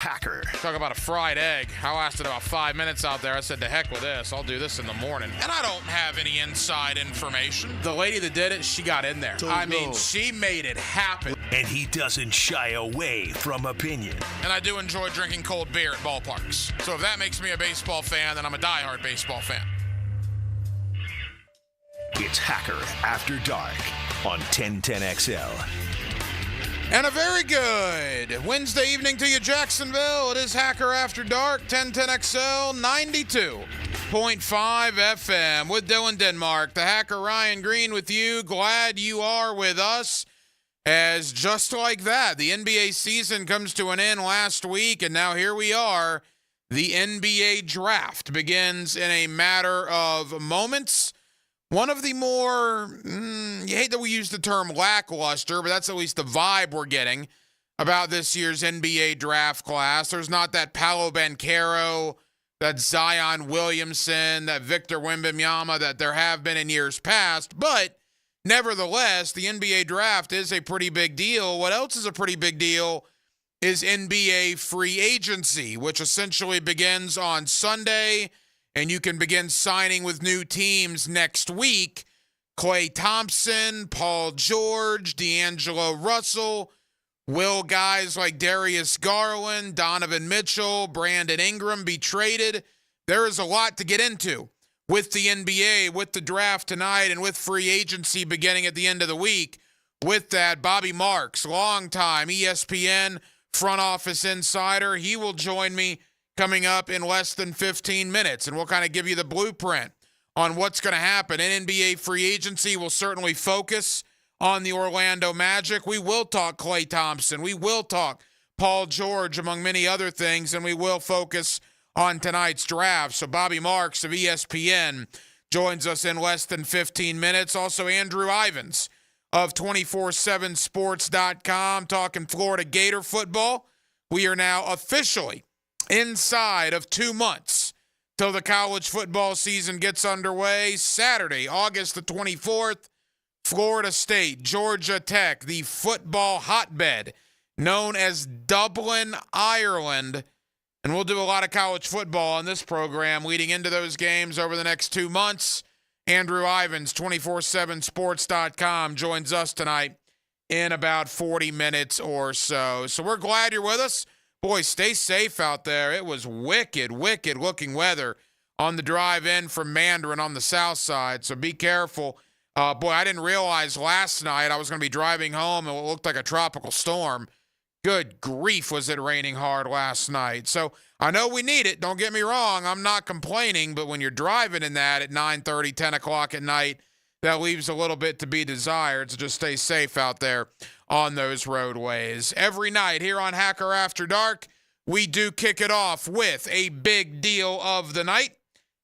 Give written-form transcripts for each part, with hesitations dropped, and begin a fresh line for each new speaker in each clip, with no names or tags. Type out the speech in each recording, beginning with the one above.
Hacker.
Talk about a fried egg. I lasted about 5 minutes out there. I said, to heck with this. I'll do this in the morning. And I don't have any inside information. The lady that did it, she got in there. She made it happen.
And he doesn't shy away from opinion.
And I do enjoy drinking cold beer at ballparks. So if that makes me a baseball fan, then I'm a diehard baseball fan.
It's Hacker After Dark on 1010XL.
And a very good Wednesday evening to you, Jacksonville. It is Hacker After Dark, 1010XL, 92.5 FM with Dylan Denmark. The Hacker Ryan Green with you. Glad you are with us. As just like that, the NBA season comes to an end last week, and now here we are. The NBA draft begins in a matter of moments. One of the more, you hate that we use the term lackluster, but that's at least the vibe we're getting about this year's NBA draft class. There's not that Paolo Banchero, that Zion Williamson, that Victor Wembanyama that there have been in years past, but nevertheless, the NBA draft is a pretty big deal. What else is a pretty big deal is NBA free agency, which essentially begins on Sunday. And you can begin signing with new teams next week. Klay Thompson, Paul George, D'Angelo Russell. Will guys like Darius Garland, Donovan Mitchell, Brandon Ingram be traded? There is a lot to get into with the NBA, with the draft tonight, and with free agency beginning at the end of the week. With that, Bobby Marks, longtime ESPN front office insider. He will join me coming up in less than 15 minutes, and we'll kind of give you the blueprint on what's going to happen. In NBA free agency, we'll certainly focus on the Orlando Magic. We will talk Klay Thompson. We will talk Paul George, among many other things, and we will focus on tonight's draft. So Bobby Marks of ESPN joins us in less than 15 minutes. Also, Andrew Ivins of 247sports.com talking Florida Gator football. We are now officially inside of 2 months till the college football season gets underway. Saturday, August the 24th, Florida State, Georgia Tech, the football hotbed known as Dublin, Ireland. And we'll do a lot of college football on this program leading into those games over the next 2 months. Andrew Ivins, 247sports.com, joins us tonight in about 40 minutes or so. So we're glad you're with us. Boy, stay safe out there. It was wicked, wicked looking weather on the drive in from Mandarin on the south side, so be careful. Boy, I didn't realize last night I was going to be driving home and it looked like a tropical storm. Good grief, was it raining hard last night. So I know we need it. Don't get me wrong. I'm not complaining, but when you're driving in that at 9:30, 10 o'clock at night, that leaves a little bit to be desired, so just stay safe out there on those roadways. Every night here on Hacker After Dark, we do kick it off with a big deal of the night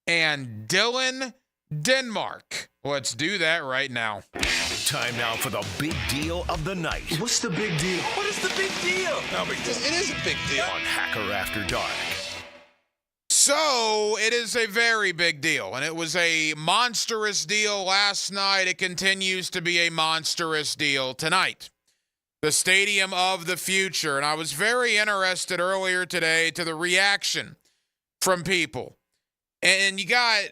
and Dylan Denmark. Let's do that right now.
Time now for the big deal of the night.
What's the big deal?
What is the big deal?
No big deal.
It is a big deal.
On Hacker After Dark.
So it is a very big deal, and it was a monstrous deal last night. It continues to be a monstrous deal tonight. The Stadium of the Future, and I was very interested earlier today to the reaction from people. And you got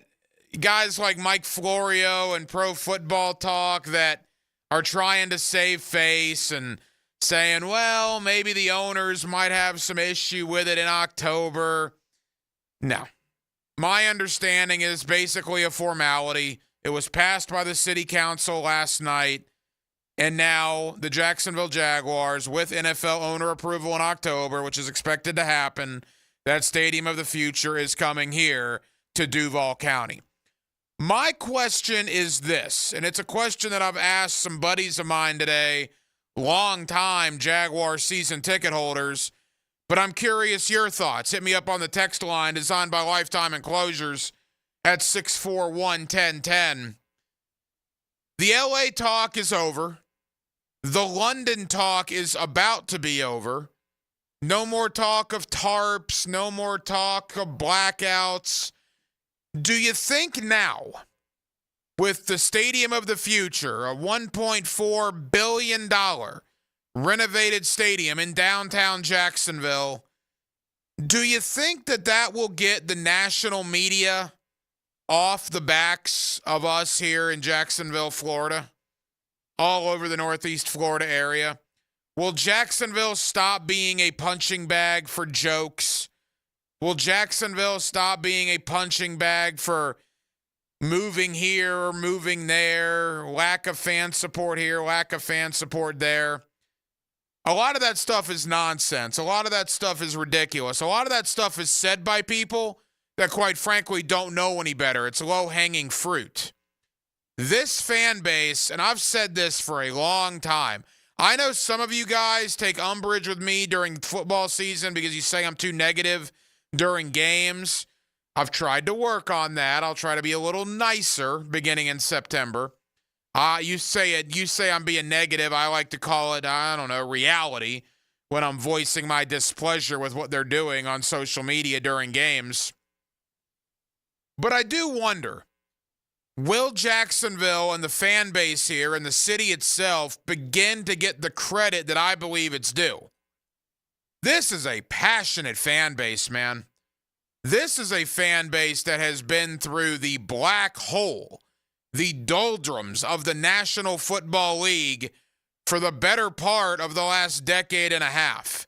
guys like Mike Florio and Pro Football Talk that are trying to save face and saying, well, maybe the owners might have some issue with it in October. No. My understanding is basically a formality. It was passed by the city council last night. And now the Jacksonville Jaguars, with NFL owner approval in October, which is expected to happen, that Stadium of the Future is coming here to Duval County. My question is this, and it's a question that I've asked some buddies of mine today, long-time Jaguar season ticket holders, but I'm curious your thoughts. Hit me up on the text line designed by Lifetime Enclosures at 641-1010. The LA talk is over. The London talk is about to be over. No more talk of tarps. No more talk of blackouts. Do you think now, with the Stadium of the Future, a $1.4 billion renovated stadium in downtown Jacksonville, Do you think that will get the national media off the backs of us here in Jacksonville, Florida, all over the Northeast Florida area? Will Jacksonville stop being a punching bag for jokes? Will Jacksonville stop being a punching bag for moving here or moving there, lack of fan support here, lack of fan support there? A lot of that stuff is nonsense. A lot of that stuff is ridiculous. A lot of that stuff is said by people that, quite frankly, don't know any better. It's low-hanging fruit. This fan base, and I've said this for a long time, I know some of you guys take umbrage with me during football season because you say I'm too negative during games. I've tried to work on that. I'll try to be a little nicer beginning in September. You say I'm being negative. I like to call it, I don't know, reality when I'm voicing my displeasure with what they're doing on social media during games. But I do wonder, will Jacksonville and the fan base here and the city itself begin to get the credit that I believe it's due? This is a passionate fan base, man. This is a fan base that has been through the black hole, the doldrums of the National Football League for the better part of the last decade and a half.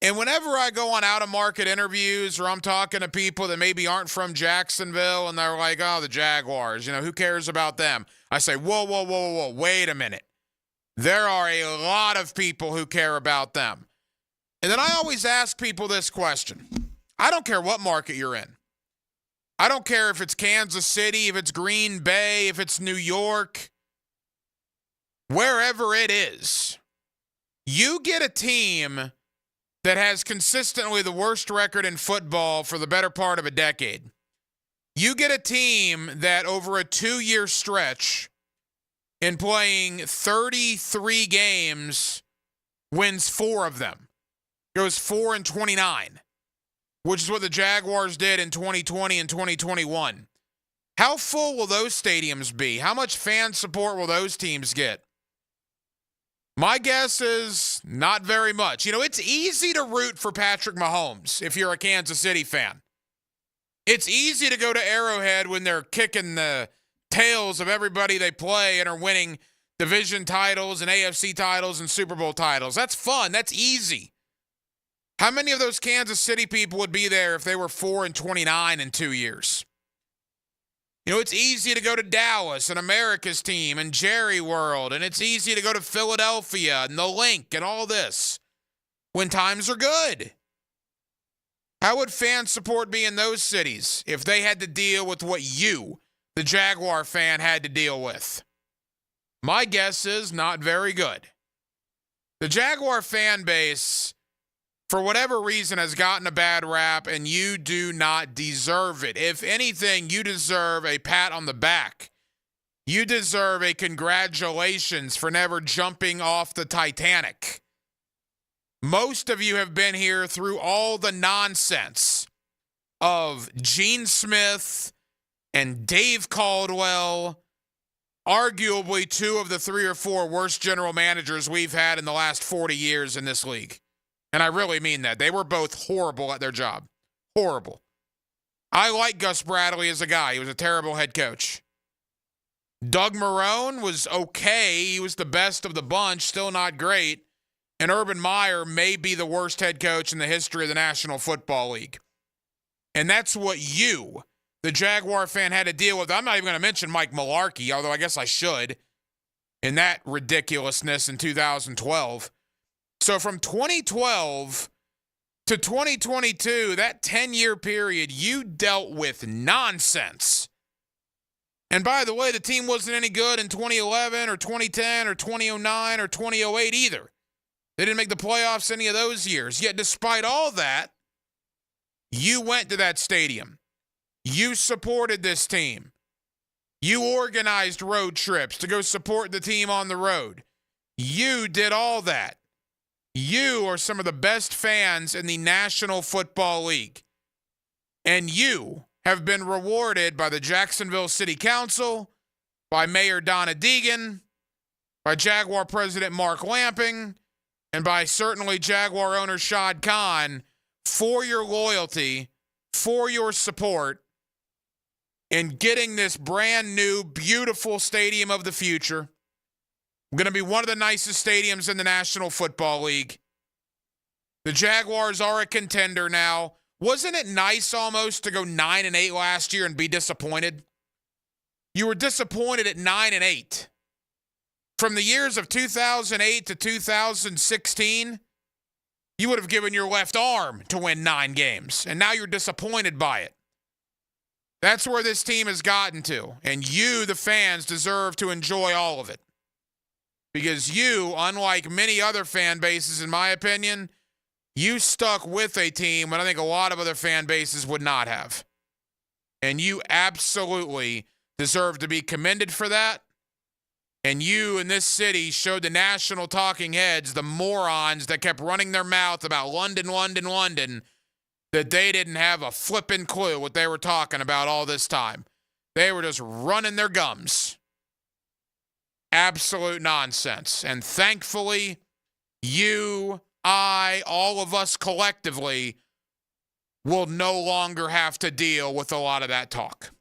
And whenever I go on out-of-market interviews or I'm talking to people that maybe aren't from Jacksonville and they're like, oh, the Jaguars, who cares about them? I say, whoa, wait a minute. There are a lot of people who care about them. And then I always ask people this question. I don't care what market you're in. I don't care if it's Kansas City, if it's Green Bay, if it's New York, wherever it is. You get a team that has consistently the worst record in football for the better part of a decade. You get a team that over a 2-year stretch in playing 33 games wins 4 of them. Goes 4-29. Which is what the Jaguars did in 2020 and 2021. How full will those stadiums be? How much fan support will those teams get? My guess is not very much. It's easy to root for Patrick Mahomes if you're a Kansas City fan. It's easy to go to Arrowhead when they're kicking the tails of everybody they play and are winning division titles and AFC titles and Super Bowl titles. That's fun. That's easy. How many of those Kansas City people would be there if they were 4-29 in 2 years? It's easy to go to Dallas and America's team and Jerry World, and it's easy to go to Philadelphia and the Link and all this when times are good. How would fan support be in those cities if they had to deal with what you, the Jaguar fan, had to deal with? My guess is not very good. The Jaguar fan base, for whatever reason, has gotten a bad rap, and you do not deserve it. If anything, you deserve a pat on the back. You deserve a congratulations for never jumping off the Titanic. Most of you have been here through all the nonsense of Gene Smith and Dave Caldwell, arguably 2 of the 3 or 4 worst general managers we've had in the last 40 years in this league. And I really mean that. They were both horrible at their job. Horrible. I like Gus Bradley as a guy. He was a terrible head coach. Doug Marrone was okay. He was the best of the bunch, still not great. And Urban Meyer may be the worst head coach in the history of the National Football League. And that's what you, the Jaguar fan, had to deal with. I'm not even going to mention Mike Mularkey, although I guess I should, in that ridiculousness in 2012. So from 2012 to 2022, that 10-year period, you dealt with nonsense. And by the way, the team wasn't any good in 2011 or 2010 or 2009 or 2008 either. They didn't make the playoffs any of those years. Yet despite all that, you went to that stadium. You supported this team. You organized road trips to go support the team on the road. You did all that. You are some of the best fans in the National Football League. And you have been rewarded by the Jacksonville City Council, by Mayor Donna Deegan, by Jaguar President Mark Lamping, and by certainly Jaguar owner Shad Khan for your loyalty, for your support, in getting this brand new, beautiful stadium of the future. Going to be one of the nicest stadiums in the National Football League. The Jaguars are a contender now. Wasn't it nice almost to go 9-8 last year and be disappointed? You were disappointed at 9-8. From the years of 2008 to 2016, you would have given your left arm to win 9 games, and now you're disappointed by it. That's where this team has gotten to, and you, the fans, deserve to enjoy all of it. Because you, unlike many other fan bases, in my opinion, you stuck with a team when I think a lot of other fan bases would not have. And you absolutely deserve to be commended for that. And you in this city showed the national talking heads, the morons that kept running their mouth about London, that they didn't have a flippin' clue what they were talking about all this time. They were just running their gums. Absolute nonsense. And thankfully, you, I, all of us collectively will no longer have to deal with a lot of that talk.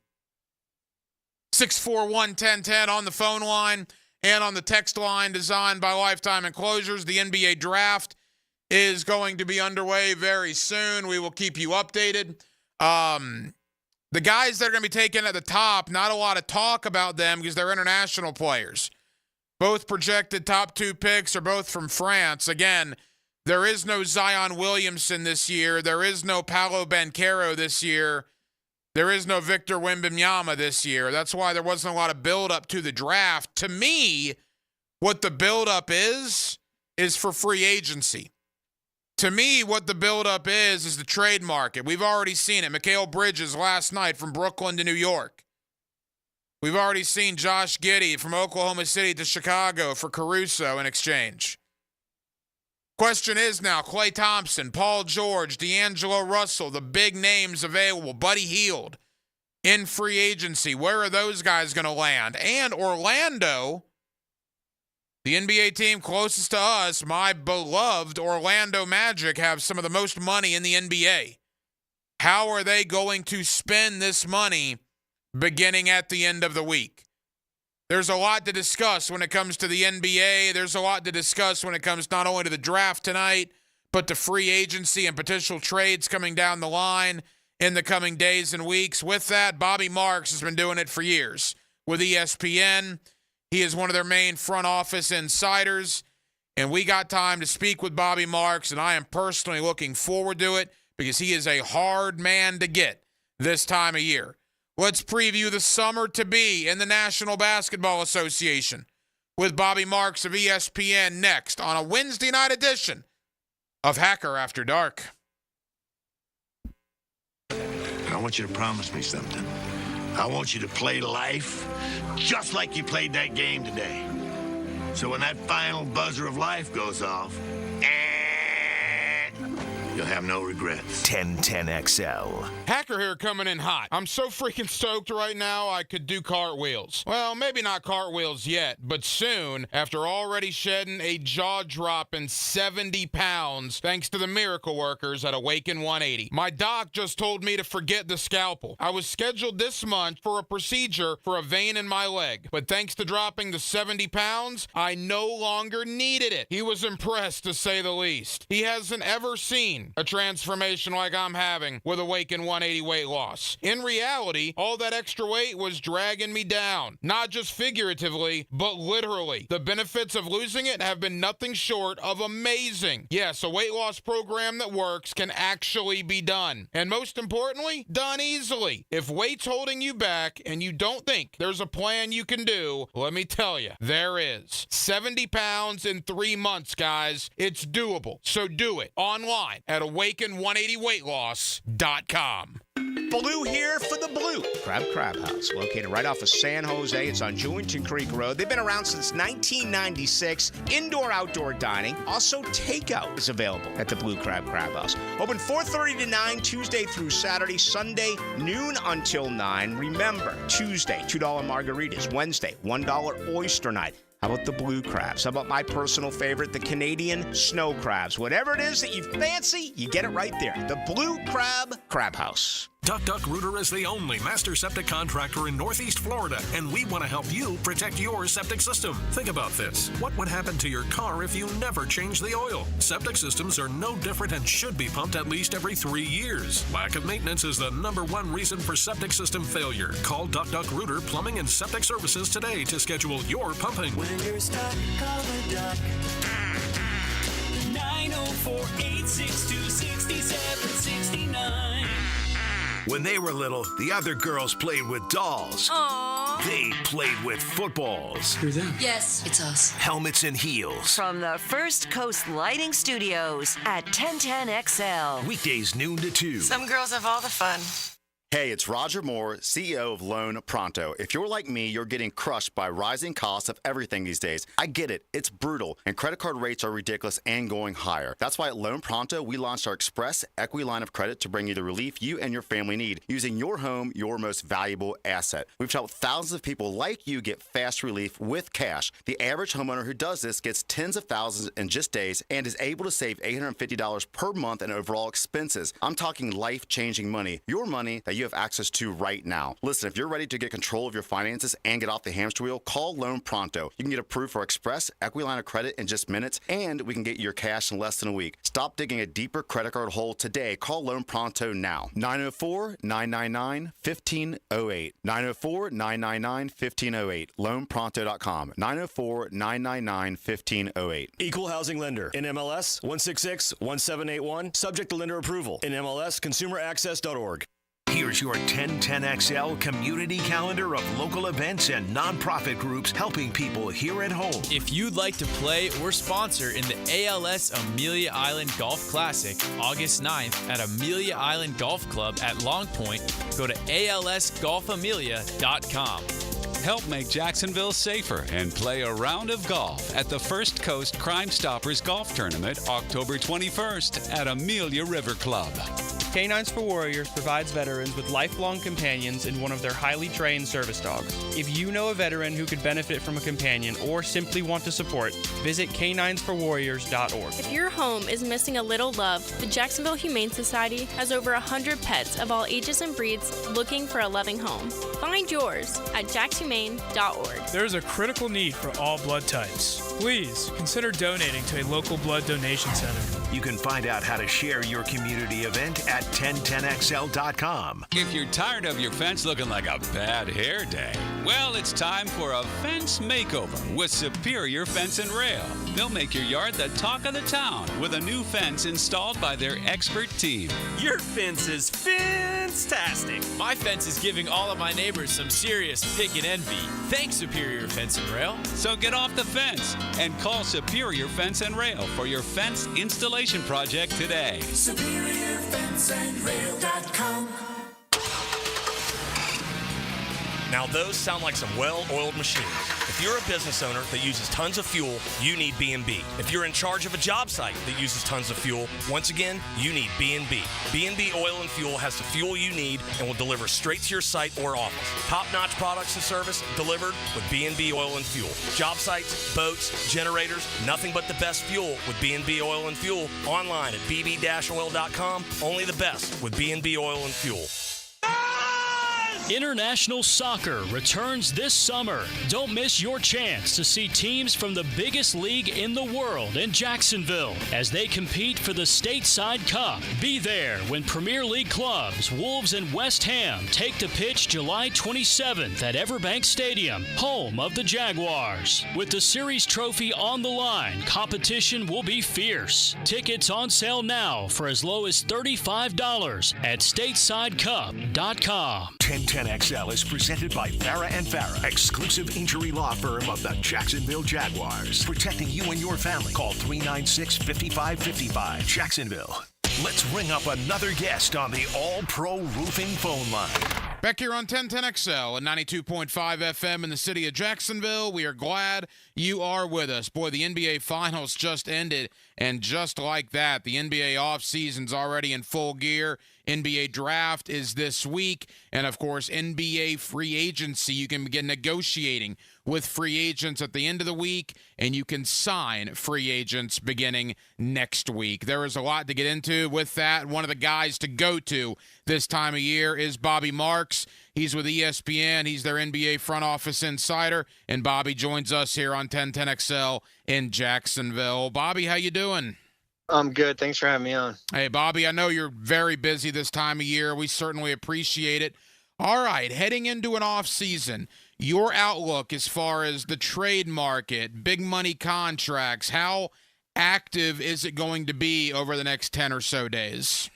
641-1010 on the phone line and on the text line designed by Lifetime Enclosures. The NBA draft is going to be underway very soon. We will keep you updated. The guys that are going to be taken at the top, not a lot of talk about them because they're international players. Both projected top 2 picks are both from France. Again, there is no Zion Williamson this year. There is no Paolo Banchero this year. There is no Victor Wembanyama this year. That's why there wasn't a lot of build-up to the draft. To me, what the build-up is for free agency. To me, what the build-up is the trade market. We've already seen it. Mikal Bridges last night from Brooklyn to New York. We've already seen Josh Giddey from Oklahoma City to Chicago for Caruso in exchange. Question is now, Klay Thompson, Paul George, D'Angelo Russell, the big names available, Buddy Hield in free agency. Where are those guys going to land? And Orlando, the NBA team closest to us, my beloved Orlando Magic, have some of the most money in the NBA. How are they going to spend this money beginning at the end of the week? There's a lot to discuss when it comes to the NBA. There's a lot to discuss when it comes not only to the draft tonight, but to free agency and potential trades coming down the line in the coming days and weeks. With that, Bobby Marks has been doing it for years with ESPN. He is one of their main front office insiders, and we got time to speak with Bobby Marks, and I am personally looking forward to it because he is a hard man to get this time of year. Let's preview the summer to be in the National Basketball Association with Bobby Marks of ESPN next on a Wednesday night edition of Hacker After Dark.
I want you to promise me something. I want you to play life just like you played that game today. So when that final buzzer of life goes off, you'll have no regrets.
1010XL.
Hacker here coming in hot. I'm so freaking stoked right now I could do cartwheels. Well, maybe not cartwheels yet, but soon, after already shedding a jaw-dropping 70 pounds thanks to the miracle workers at Awaken 180. My doc just told me to forget the scalpel. I was scheduled this month for a procedure for a vein in my leg, but thanks to dropping the 70 pounds, I no longer needed it. He was impressed, to say the least. He hasn't ever seen a transformation like I'm having with Awaken 180 weight loss. In reality, all that extra weight was dragging me down. Not just figuratively, but literally. The benefits of losing it have been nothing short of amazing. Yes, a weight loss program that works can actually be done. And most importantly, done easily. If weight's holding you back and you don't think there's a plan you can do, let me tell you, there is. 70 pounds in 3 months, guys. It's doable. So do it online at awaken180weightloss.com.
Blue here for the Blue Crab House, located right off of San Jose. It's on Jewington Creek Road. They've been around since 1996. Indoor-outdoor dining. Also, takeout is available at the Blue Crab House. Open 4:30 to 9, Tuesday through Saturday. Sunday, noon until 9. Remember, Tuesday, $2 margaritas. Wednesday, $1 oyster night. How about the blue crabs? How about my personal favorite, the Canadian snow crabs? Whatever it is that you fancy, you get it right there. The Blue Crab Crab House.
Duck Rooter is the only master septic contractor in Northeast Florida, and we want to help you protect your septic system. Think about this. What would happen to your car if you never change the oil? Septic systems are no different and should be pumped at least every 3 years. Lack of maintenance is the #1 reason for septic system failure. Call Duck Rooter Plumbing and Septic Services today to schedule your pumping.
When you're stuck, call the duck. 904-862-6769.
When they were little, the other girls played with dolls.
Aww.
They played with footballs,
Yes, it's us.
helmets and heels.
From the First Coast Lighting Studios at 1010XL.
Weekdays noon to 2.
Some girls have all the fun.
Hey, it's Roger Moore, CEO of Loan Pronto. If you're like me, you're getting crushed by rising costs of everything these days. I get it. It's brutal, and credit card rates are ridiculous and going higher. That's why at Loan Pronto, we launched our Express Equity Line of Credit to bring you the relief you and your family need, using your home, your most valuable asset. We've helped thousands of people like you get fast relief with cash. The average homeowner who does this gets tens of thousands in just days and is able to save $850 per month in overall expenses. I'm talking life-changing money. Your money that you have access to right now. Listen, if you're ready to get control of your finances and get off the hamster wheel, call Loan Pronto. You can get approved for Express Equity Line of Credit in just minutes, and we can get your cash in less than a week. Stop digging a deeper credit card hole today. Call Loan Pronto now. 904-999-1508. 904-999-1508. LoanPronto.com. 904-999-1508.
Equal housing lender. NMLS 166-1781. Subject to lender approval. NMLS consumeraccess.org.
Here's your 1010XL community calendar of local events and nonprofit groups helping people here at home.
If you'd like to play or sponsor in the ALS Amelia Island Golf Classic, August 9th at Amelia Island Golf Club at Long Point, go to alsgolfamelia.com.
Help make Jacksonville safer and play a round of golf at the First Coast Crime Stoppers Golf Tournament, October 21st at Amelia River Club.
Canines for Warriors provides veterans with lifelong companions in one of their highly trained service dogs. If you know a veteran who could benefit from a companion or simply want to support, visit caninesforwarriors.org.
If your home is missing a little love, the Jacksonville Humane Society has over 100 pets of all ages and breeds looking for a loving home. Find yours at jaxhumane.org.
There's a critical need for all blood types. Please consider donating to a local blood donation center.
You can find out how to share your community event at 1010XL.com.
If you're tired of your fence looking like a bad hair day, well, it's time for a fence makeover with Superior Fence and Rail. They'll make your yard the talk of the town with a new fence installed by their expert team.
Your fence is fantastic. My fence is giving all of my neighbors some serious pick and envy. Thanks, Superior Fence and Rail.
So get off the fence and call Superior Fence and Rail for your fence installation project today.
SuperiorFenceandRail.com.
Now those sound like some well-oiled machines. If you're a business owner that uses tons of fuel, you need B&B. If you're in charge of a job site that uses tons of fuel, once again, you need B&B. B&B Oil and Fuel has the fuel you need and will deliver straight to your site or office. Top-notch products and service delivered with B&B Oil and Fuel. Job sites, boats, generators, nothing but the best fuel with B&B Oil and Fuel. Online at bb-oil.com. Only the best with B&B Oil and Fuel.
International soccer returns this summer. Don't miss your chance to see teams from the biggest league in the world in Jacksonville as they compete for the Stateside Cup. Be there when Premier League clubs Wolves and West Ham take to pitch July 27th at Everbank Stadium, home of the Jaguars. With the series trophy on the line, competition will be fierce. Tickets on sale now for as low as $35 at statesidecup.com.
1010XL is presented by Farah & Farah, exclusive injury law firm of the Jacksonville Jaguars. Protecting you and your family. Call 396-5555. Jacksonville. Let's ring up another guest on the All-Pro Roofing phone line.
Back here on 1010XL at 92.5 FM in the city of Jacksonville. We are glad you are with us. Boy, the NBA Finals just ended, And just like that, the NBA offseason's already in full gear. NBA draft is this week. And, of course, NBA free agency. You can begin negotiating with free agents at the end of the week, and you can sign free agents beginning next week. There is a lot to get into with that. One of the guys to go to this time of year is Bobby Marks. He's with ESPN. He's their NBA front office insider, and Bobby joins us here on 1010XL in Jacksonville. Bobby, how you doing?
I'm good. Thanks for having me on.
Hey, Bobby, I know you're very busy this time of year. We certainly appreciate it. All right, heading into an off season, your outlook as far as the trade market, big money contracts, how active is it going to be over the next 10 or so days?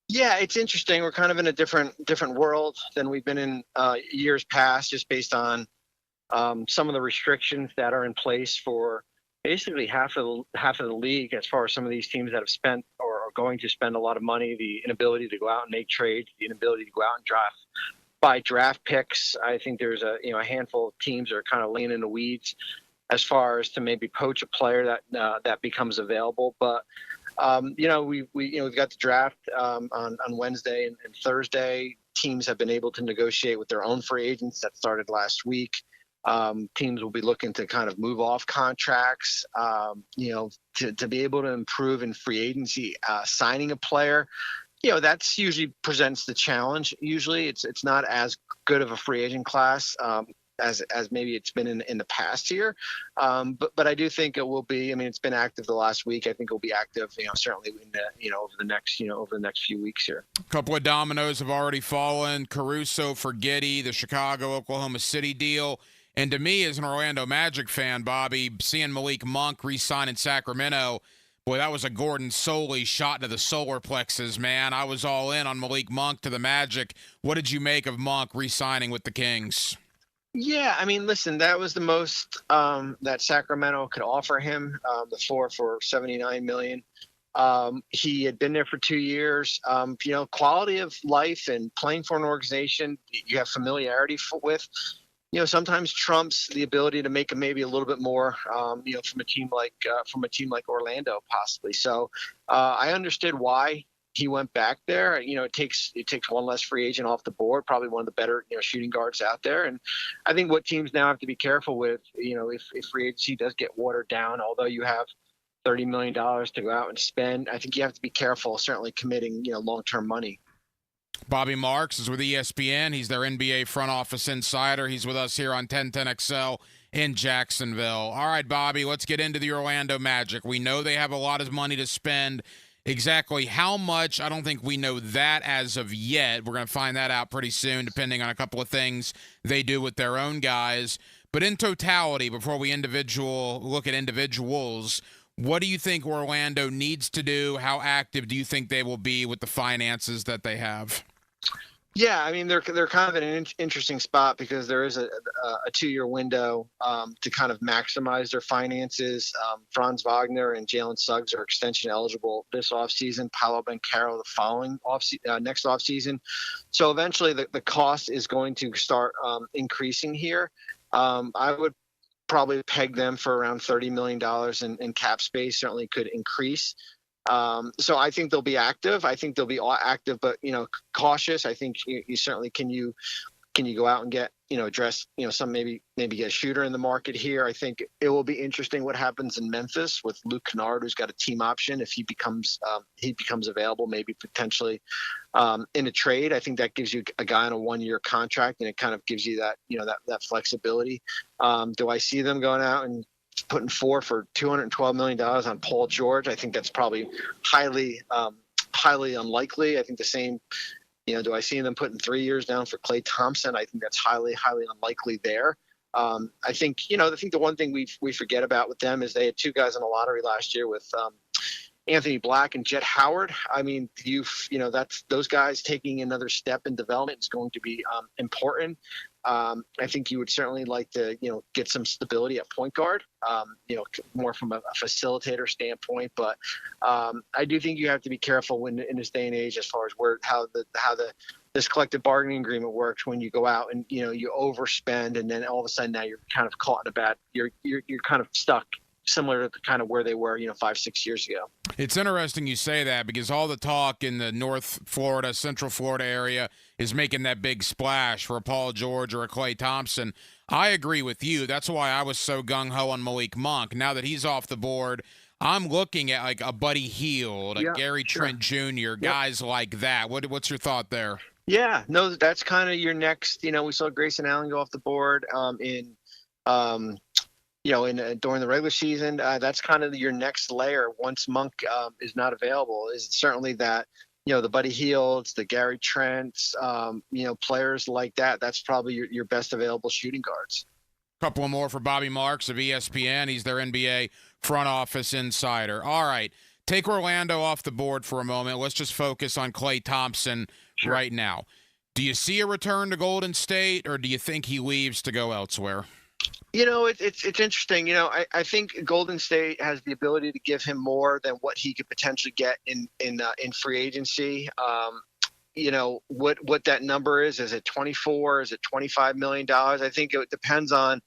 Yeah, it's interesting. We're kind of in a different world than we've been in years past, just based on some of the restrictions that are in place for basically half of the league, as far as some of these teams that have spent or are going to spend a lot of money, the inability to go out and make trades, the inability to go out and buy draft picks. I think there's a handful of teams that are kind of laying in the weeds as far as to maybe poach a player that becomes available. But we've got the draft on Wednesday and Thursday. Teams have been able to negotiate with their own free agents. That started last week. Teams will be looking to kind of move off contracts, to be able to improve in free agency. Signing a player, that's usually presents the challenge. Usually it's not as good of a free agent class as maybe it's been in the past year. But I do think it will be. I mean, it's been active the last week. I think it will be active, certainly in the, over the next few weeks here.
A couple of dominoes have already fallen. Caruso for Giddey, the Chicago-Oklahoma City deal. And to me, as an Orlando Magic fan, Bobby, seeing Malik Monk re-sign in Sacramento, boy, that was a Gordon Soley shot to the solar plexus, man. I was all in on Malik Monk to the Magic. What did you make of Monk re-signing with the Kings?
Yeah, I mean, listen, that was the most that Sacramento could offer him, the floor for $79 million. He had been there for 2 years. Quality of life and playing for an organization you have familiarity with, sometimes trumps the ability to make maybe a little bit more, from a team like Orlando, possibly. So I understood why he went back there. It takes one less free agent off the board, probably one of the better, shooting guards out there. And I think what teams now have to be careful with, if free agency does get watered down, although you have $30 million to go out and spend, I think you have to be careful, certainly committing, long-term money.
Bobby Marks is with ESPN. He's their NBA front office insider. He's with us here on 1010XL in Jacksonville. All right, Bobby, let's get into the Orlando Magic. We know they have a lot of money to spend. Exactly how much, I don't think we know that as of yet. We're going to find that out pretty soon, depending on a couple of things they do with their own guys. But in totality, before we look at individuals, what do you think Orlando needs to do? How active do you think they will be with the finances that they have?
Yeah, I mean, they're kind of in an interesting spot because there is a 2-year window to kind of maximize their finances. Franz Wagner and Jalen Suggs are extension eligible this offseason. Paolo Banchero the following next offseason. So eventually the cost is going to start increasing here. I would probably peg them for around $30 million in cap space. Certainly could increase. So I think they'll be active. I think they'll be active, but cautious. I think you certainly can you go out and get address some maybe get a shooter in the market here. I think it will be interesting what happens in Memphis with Luke Kennard, who's got a team option if he becomes available, maybe potentially in a trade. I think that gives you a guy on a 1-year contract, and it kind of gives you that that flexibility. Do I see them going out and putting for $212 million on Paul George? I think that's probably highly unlikely. I think the same, do I see them putting 3 years down for Klay Thompson? I think that's highly unlikely there. I think, I think the one thing we forget about with them is they had 2 guys in the lottery last year with Anthony Black and Jet Howard. I mean, that's those guys taking another step in development is going to be important. I think you would certainly like to, get some stability at point guard, more from a facilitator standpoint. But I do think you have to be careful in this day and age as far as how this collective bargaining agreement works when you go out and you overspend, and then all of a sudden now you're kind of caught in you're kind of stuck similar to kind of where they were, 5-6 years ago.
It's interesting you say that because all the talk in the North Florida, Central Florida area is making that big splash for a Paul George or a Klay Thompson. I agree with you. That's why I was so gung-ho on Malik Monk. Now that he's off the board, I'm looking at like a Buddy Hield, a Gary Trent Jr., guys like that. What's your thought there?
Yeah, no, that's kind of your next. We saw Grayson Allen go off the board during the regular season. That's kind of your next layer once Monk is not available. Is certainly that the Buddy Hields, the Gary Trents, players like that. That's probably your best available shooting guards.
Couple more for Bobby Marks of ESPN. He's their NBA front office insider. All right, take Orlando off the board for a moment. Let's just focus on Klay Thompson right now. Do you see a return to Golden State, or do you think he leaves to go elsewhere?
It's interesting. I think Golden State has the ability to give him more than what he could potentially get in free agency. What that number is it 24? Is it $25 million? I think it depends on,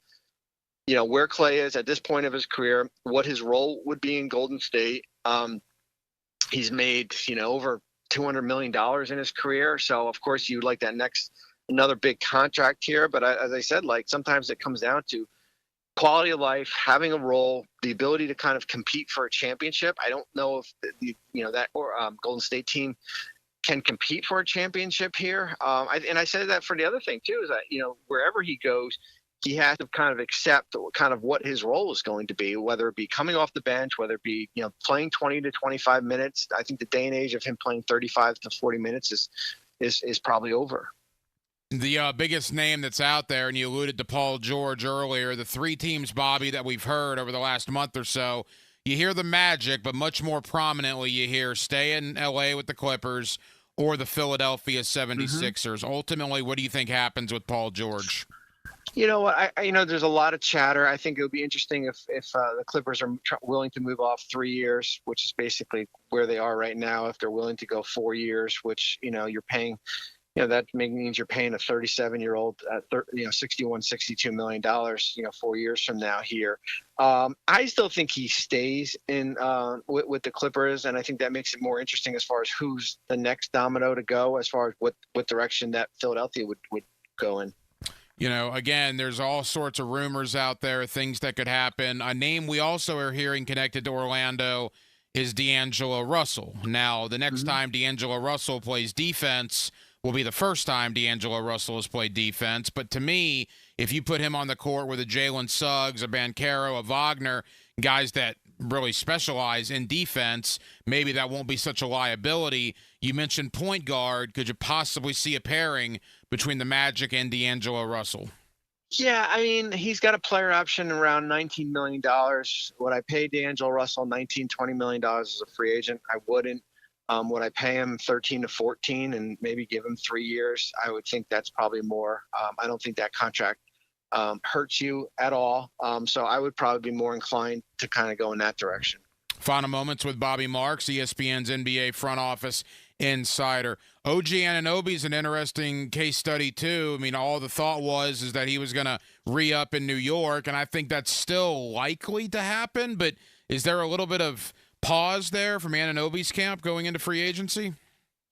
where Klay is at this point of his career, what his role would be in Golden State. He's made, over $200 million in his career. So of course you'd like another big contract here. But as I said, sometimes it comes down to quality of life, having a role, the ability to kind of compete for a championship. I don't know if that Golden State team can compete for a championship here. I said that for the other thing too, is that, wherever he goes, he has to kind of accept kind of what his role is going to be, whether it be coming off the bench, whether it be, playing 20 to 25 minutes. I think the day and age of him playing 35 to 40 minutes is probably over.
The biggest name that's out there, and you alluded to Paul George earlier, the three teams, Bobby, that we've heard over the last month or so, you hear the Magic, but much more prominently you hear stay in L.A. with the Clippers or the Philadelphia 76ers. Ultimately, what do you think happens with Paul George?
You know what? There's a lot of chatter. I think it would be interesting if the Clippers are willing to move off 3 years, which is basically where they are right now. If they're willing to go 4 years, which you're paying, that means you're paying a 37-year-old $62 million, 4 years from now here. I still think he stays in with the Clippers, and I think that makes it more interesting as far as who's the next domino to go, as far as what direction that Philadelphia would go in.
Again, there's all sorts of rumors out there, things that could happen. A name we also are hearing connected to Orlando is D'Angelo Russell. Now, the next time D'Angelo Russell plays defense will be the first time D'Angelo Russell has played defense. But to me, if you put him on the court with a Jalen Suggs, a Banchero, a Wagner, guys that really specialize in defense, maybe that won't be such a liability. You mentioned point guard. Could you possibly see a pairing between the Magic and D'Angelo Russell?
Yeah, he's got a player option around $19 million. Would I pay D'Angelo Russell $20 million as a free agent? I wouldn't. Would I pay him 13 to 14 and maybe give him 3 years? I would think that's probably more. I don't think that contract hurts you at all. So I would probably be more inclined to kind of go in that direction.
Final moments with Bobby Marks, ESPN's NBA front office insider. OG Anunoby's an interesting case study too. All the thought is that he was going to re-up in New York, and I think that's still likely to happen. But is there a little bit of pause there from Anunoby's camp going into free agency?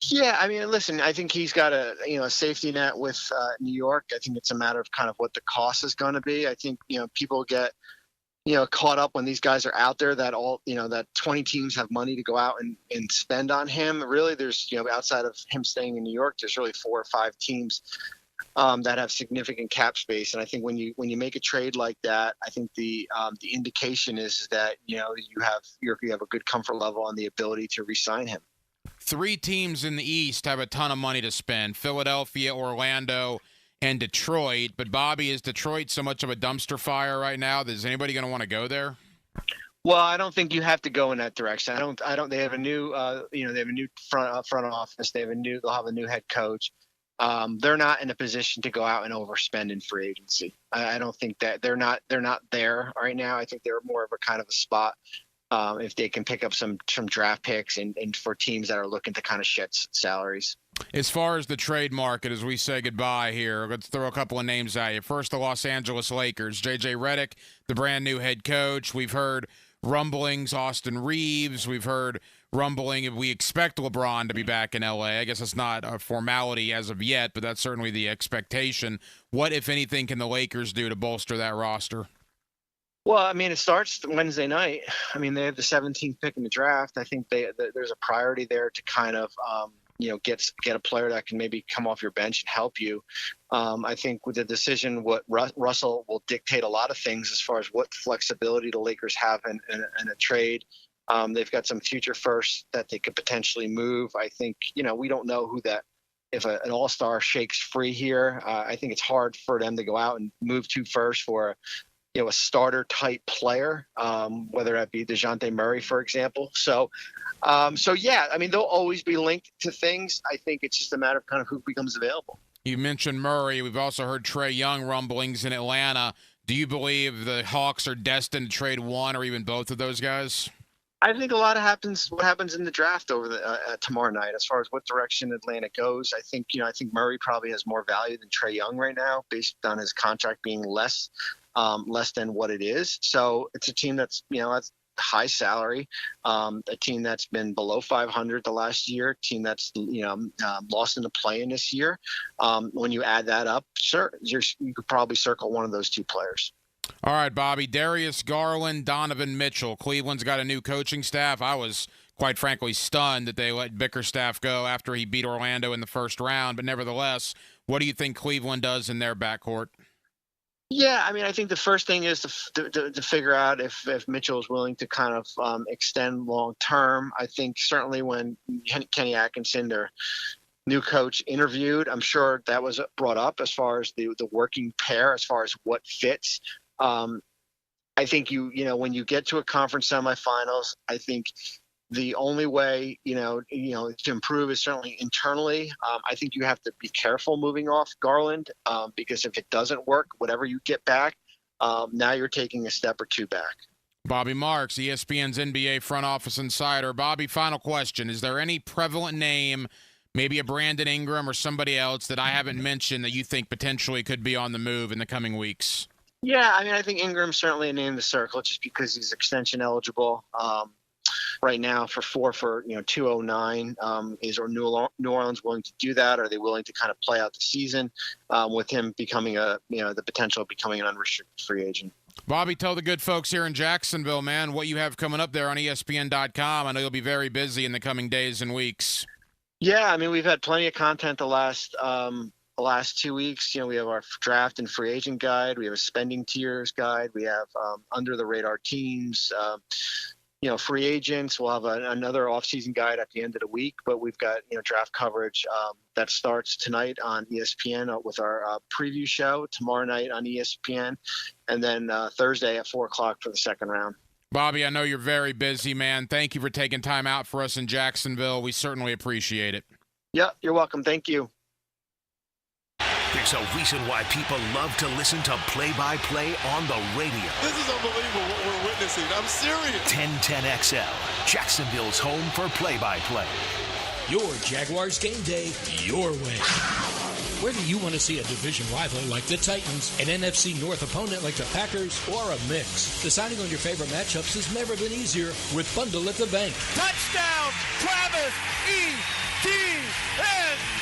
Yeah, listen, I think he's got a safety net with New York. I think it's a matter of kind of what the cost is going to be. I think people get caught up when these guys are out there that that 20 teams have money to go out and spend on him. Really, there's outside of him staying in New York, there's really 4 or 5 teams that have significant cap space. And I think when you make a trade like that, I think the indication is that you have a good comfort level on the ability to re-sign him.
3 teams in the East have a ton of money to spend: Philadelphia, Orlando, and Detroit. But Bobby, is Detroit so much of a dumpster fire right now? Is anybody going to want to go there?
Well, I don't think you have to go in that direction. I don't. They have a new, they have a new front office. They'll have a new head coach. They're not in a position to go out and overspend in free agency. I don't think that they're not there right now. I think they're more of a kind of a spot if they can pick up some draft picks and for teams that are looking to kind of shed salaries.
As far as the trade market, as we say goodbye here, let's throw a couple of names at you. First, the Los Angeles Lakers. J.J. Redick, the brand new head coach. We've heard rumblings, Austin Reeves. We've heard rumbling if we expect LeBron to be back in L.A. I guess it's not a formality as of yet, but that's certainly the expectation. What, if anything, can the Lakers do to bolster that roster?
Well, I mean, it starts Wednesday night. I mean, they have the 17th pick in the draft. I think there's a priority there to kind of, get a player that can maybe come off your bench and help you. I think with the decision, what Russell will dictate a lot of things as far as what flexibility the Lakers have in a trade. They've got some future firsts that they could potentially move. I think, we don't know who that. If an all-star shakes free here, I think it's hard for them to go out and move 2 firsts for a starter type player, whether that be DeJounte Murray, for example. So yeah, I mean, they'll always be linked to things. I think it's just a matter of kind of who becomes available.
You mentioned Murray. We've also heard Trae Young rumblings in Atlanta. Do you believe the Hawks are destined to trade one or even both of those guys?
I think a lot of what happens in the draft over the tomorrow night, as far as what direction Atlanta goes. I think Murray probably has more value than Trae Young right now, based on his contract being less than what it is. So it's a team that's that's high salary, a team that's been below 500 the last year, a team that's lost in the play-in this year. When you add that up, sure, you could probably circle one of those 2 players.
All right, Bobby. Darius Garland, Donovan Mitchell. Cleveland's got a new coaching staff. I was, quite frankly, stunned that they let Bickerstaff go after he beat Orlando in the first round. But nevertheless, what do you think Cleveland does in their backcourt?
Yeah, I mean, I think the first thing is to figure out if Mitchell is willing to kind of extend long term. I think certainly when Kenny Atkinson, their new coach, interviewed, I'm sure that was brought up as far as the working pair, as far as what fits. I think when you get to a conference semifinals, I think the only way to improve is certainly internally. I think you have to be careful moving off Garland because if it doesn't work, whatever you get back, now you're taking a step or 2 back.
Bobby Marks, ESPN's NBA front office insider. Bobby, final question: is there any prevalent name, maybe a Brandon Ingram or somebody else that I haven't mentioned, that you think potentially could be on the move in the coming weeks?
Yeah, I mean, I think Ingram's certainly a name to circle just because he's extension eligible right now for 209. Is New Orleans willing to do that? Are they willing to kind of play out the season with him becoming the potential of becoming an unrestricted free agent?
Bobby, tell the good folks here in Jacksonville, man, what you have coming up there on ESPN.com. I know you'll be very busy in the coming days and weeks.
Yeah, I mean, we've had plenty of content the last 2 weeks. We have our draft and free agent guide. We have a spending tiers guide. We have under the radar teams, free agents. We'll have another offseason guide at the end of the week, but we've got, draft coverage that starts tonight on ESPN with our preview show, tomorrow night on ESPN, and then Thursday at 4:00 for the second round.
Bobby, I know you're very busy, man. Thank you for taking time out for us in Jacksonville. We certainly appreciate it.
Yeah, you're welcome. Thank you.
There's a reason why people love to listen to play-by-play on the radio.
This is unbelievable what we're witnessing. I'm serious.
1010XL, Jacksonville's home for play-by-play.
Your Jaguars game day, your way. Whether you want to see a division rival like the Titans, an NFC North opponent like the Packers, or a mix, deciding on your favorite matchups has never been easier with Bundle at the Bank.
Touchdown, Travis Etienne!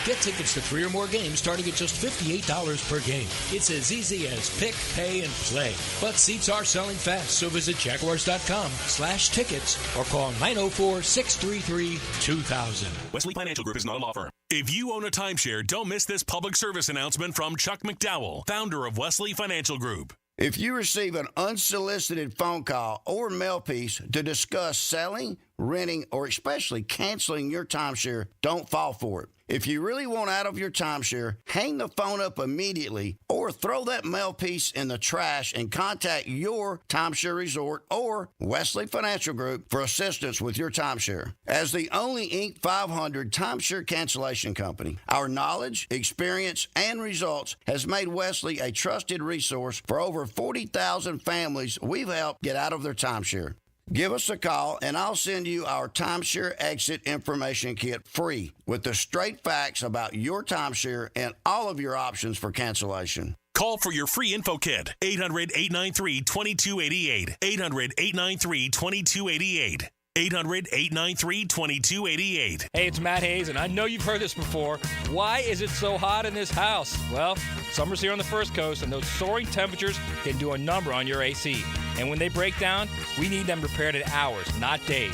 Get tickets to 3 or more games starting at just $58 per game. It's as easy as pick, pay, and play. But seats are selling fast, so visit Jaguars.com/tickets or call 904-633-2000.
Wesley Financial Group is not a law firm. If you own a timeshare, don't miss this public service announcement from Chuck McDowell, founder of Wesley Financial Group.
If you receive an unsolicited phone call or mail piece to discuss selling, renting, or especially canceling your timeshare, don't fall for it. If you really want out of your timeshare, hang the phone up immediately or throw that mail piece in the trash and contact your timeshare resort or Wesley Financial Group for assistance with your timeshare. As the only Inc. 500 timeshare cancellation company, our knowledge, experience, and results has made Wesley a trusted resource for over 40,000 families we've helped get out of their timeshare. Give us a call, and I'll send you our timeshare exit information kit free with the straight facts about your timeshare and all of your options for cancellation.
Call for your free info kit. 800-893-2288. 800-893-2288. 800-893-2288.
Hey, it's Matt Hayes, and I know you've heard this before. Why is it so hot in this house? Well, summer's here on the First Coast, and those soaring temperatures can do a number on your AC. And when they break down, we need them repaired in hours, not days.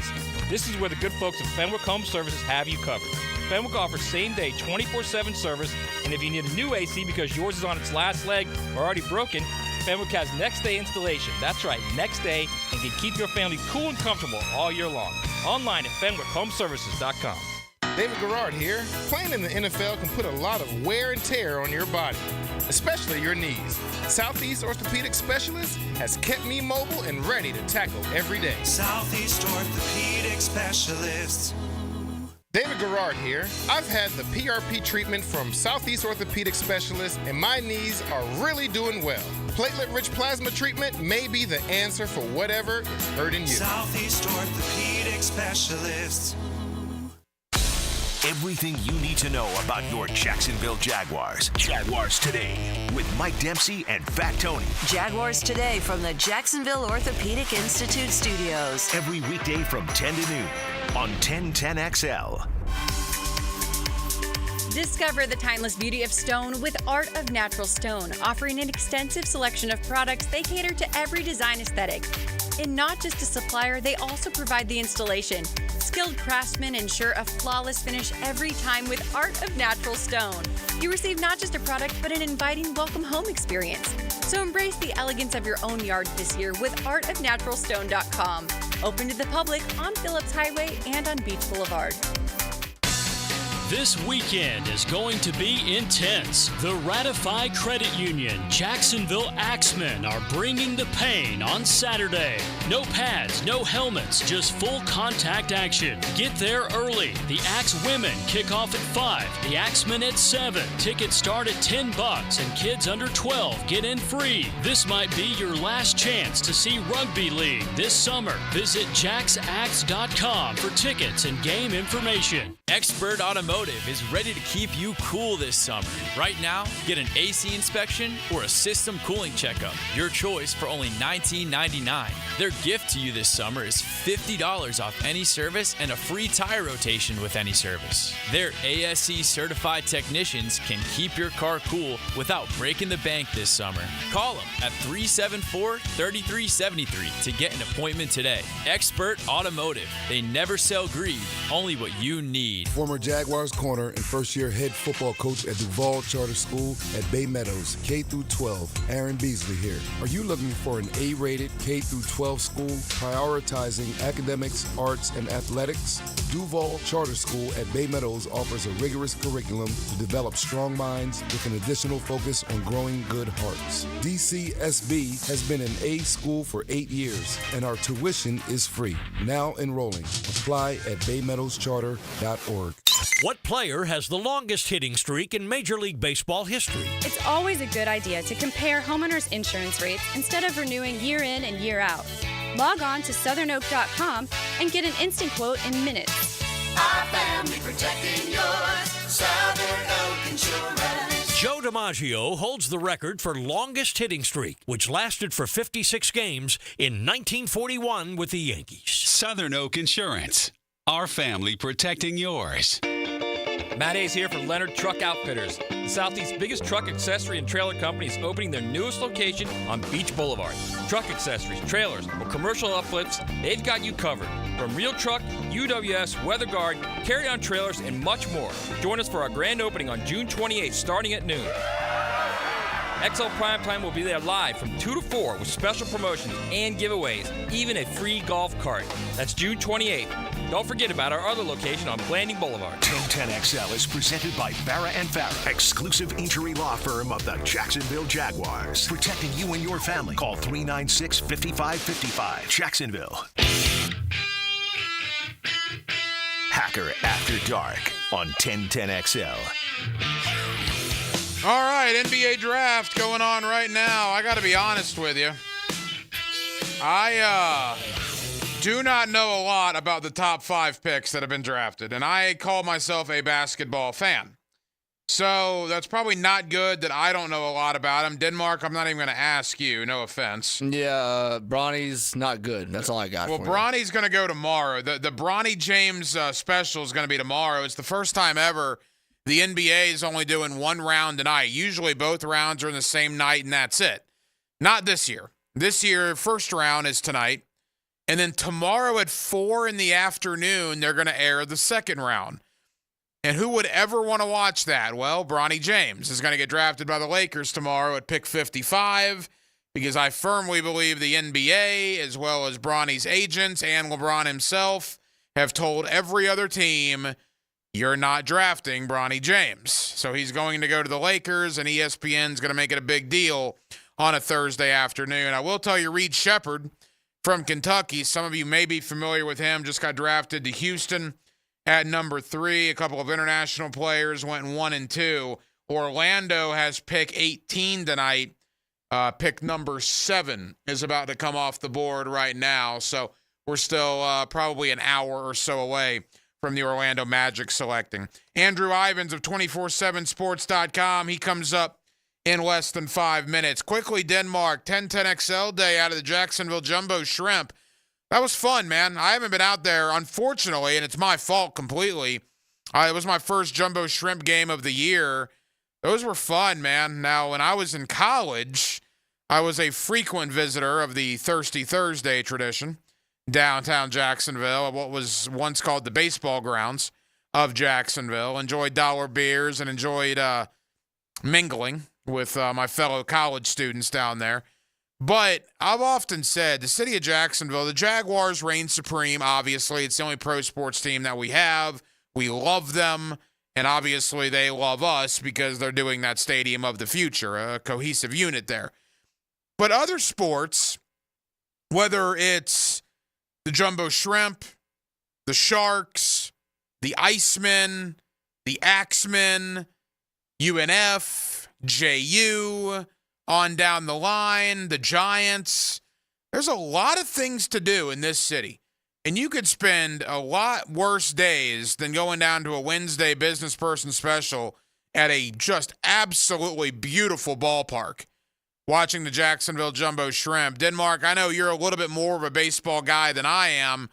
This is where the good folks at Fenwick Home Services have you covered. Fenwick offers same-day 24/7 service, and if you need a new AC because yours is on its last leg or already broken, Fenwick has next-day installation. That's right, next day, and can keep your family cool and comfortable all year long. Online at FenwickHomeservices.com.
David Garrard here. Playing in the NFL can put a lot of wear and tear on your body, especially your knees. Southeast Orthopedic Specialist has kept me mobile and ready to tackle every day.
Southeast Orthopedic Specialists.
David Garrard here. I've had the PRP treatment from Southeast Orthopedic Specialists, and my knees are really doing well. Platelet-rich plasma treatment may be the answer for whatever is hurting you.
Southeast Orthopedic Specialists.
Everything you need to know about your Jacksonville Jaguars. Jaguars Today with Mike Dempsey and Fat Tony.
Jaguars Today from the Jacksonville Orthopedic Institute studios.
Every weekday from 10 to noon on 1010XL.
Discover the timeless beauty of stone with Art of Natural Stone, offering an extensive selection of products. They cater to every design aesthetic. And not just a supplier, they also provide the installation. Skilled craftsmen ensure a flawless finish every time with Art of Natural Stone. You receive not just a product, but an inviting welcome home experience. So embrace the elegance of your own yard this year with artofnaturalstone.com. Open to the public on Phillips Highway and on Beach Boulevard.
This weekend is going to be intense. The Ratify Credit Union Jacksonville Axemen are bringing the pain on Saturday. No pads, no helmets, just full contact action. Get there early. The Axe Women kick off at 5, the Axemen at 7. Tickets start at $10 and kids under 12 get in free. This might be your last chance to see Rugby League this summer. Visit jacksaxe.com for tickets and game information.
Expert Automotive is ready to keep you cool this summer. Right now, get an AC inspection or a system cooling checkup. Your choice for only $19.99. Their gift to you this summer is $50 off any service and a free tire rotation with any service. Their ASE certified technicians can keep your car cool without breaking the bank this summer. Call them at 374-3373 to get an appointment today. Expert Automotive. They never sell greed, only what you need.
Former Jaguars corner and first-year head football coach at Duval Charter School at Bay Meadows, K-12, Aaron Beasley here. Are you looking for an A-rated K-12 school prioritizing academics, arts, and athletics? Duval Charter School at Bay Meadows offers a rigorous curriculum to develop strong minds with an additional focus on growing good hearts. DCSB has been an A school for 8 years, and our tuition is free. Now enrolling. Apply at baymeadowscharter.org.
What player has the longest hitting streak in Major League Baseball history?
It's always a good idea to compare homeowners' insurance rates instead of renewing year in and year out. Log on to southernoak.com and get an instant quote in minutes.
Our family protecting yours. Southern Oak Insurance.
Joe DiMaggio holds the record for longest hitting streak, which lasted for 56 games in 1941 with the Yankees.
Southern Oak Insurance. Our family protecting yours.
Matt Hayes here for Leonard Truck Outfitters. The Southeast's biggest truck accessory and trailer company is opening their newest location on Beach Boulevard. Truck accessories, trailers, or commercial uplifts, they've got you covered. From Real Truck, UWS, Weather Guard, carry-on trailers, and much more. Join us for our grand opening on June 28th, starting at noon. XL Primetime will be there live from 2 to 4 with special promotions and giveaways, even a free golf cart. That's June 28th. Don't forget about our other location on Blanding Boulevard.
1010XL is presented by Farah & Farah, exclusive injury law firm of the Jacksonville Jaguars. Protecting you and your family. Call 396-5555. Jacksonville. Hacker After Dark on 1010XL.
All right, NBA draft going on right now. I got to be honest with you. I do not know a lot about the top 5 picks that have been drafted, and I call myself a basketball fan. So that's probably not good that I don't know a lot about him. Denmark, I'm not even going to ask you. No offense.
Yeah, Bronny's not good. That's all I got.
Well, Bronny's going to go tomorrow. The Bronny James special is going to be tomorrow. It's the first time ever the NBA is only doing one round tonight. Usually both rounds are in the same night, and that's it. Not this year. This year, first round is tonight. And then tomorrow at 4 in the afternoon, they're going to air the second round. And who would ever want to watch that? Well, Bronny James is going to get drafted by the Lakers tomorrow at pick 55 because I firmly believe the NBA, as well as Bronny's agents and LeBron himself, have told every other team, you're not drafting Bronny James. So he's going to go to the Lakers, and ESPN's going to make it a big deal on a Thursday afternoon. I will tell you, Reed Shepherd from Kentucky, some of you may be familiar with him, just got drafted to Houston at number 3. A couple of international players went 1 and 2. Orlando has pick 18 tonight. Pick number 7 is about to come off the board right now. So we're still probably an hour or so away from the Orlando Magic selecting. Andrew Ivins of 247sports.com. He comes up in less than 5 minutes. Quickly, Denmark, 10-10XL day out of the Jacksonville Jumbo Shrimp. That was fun, man. I haven't been out there, unfortunately, and it's my fault completely. It was my first Jumbo Shrimp game of the year. Those were fun, man. Now, when I was in college, I was a frequent visitor of the Thirsty Thursday tradition, downtown Jacksonville, what was once called the baseball grounds of Jacksonville. Enjoyed dollar beers and enjoyed mingling with my fellow college students down there. But I've often said the city of Jacksonville, the Jaguars reign supreme, obviously. It's the only pro sports team that we have. We love them, and obviously they love us because they're doing that stadium of the future, a cohesive unit there. But other sports, whether it's the Jumbo Shrimp, the Sharks, the Icemen, the Axemen, UNF, JU, on down the line, the Giants. There's a lot of things to do in this city. And you could spend a lot worse days than going down to a Wednesday business person special at a just absolutely beautiful ballpark watching the Jacksonville Jumbo Shrimp. Denmark, I know you're a little bit more of a baseball guy than I am,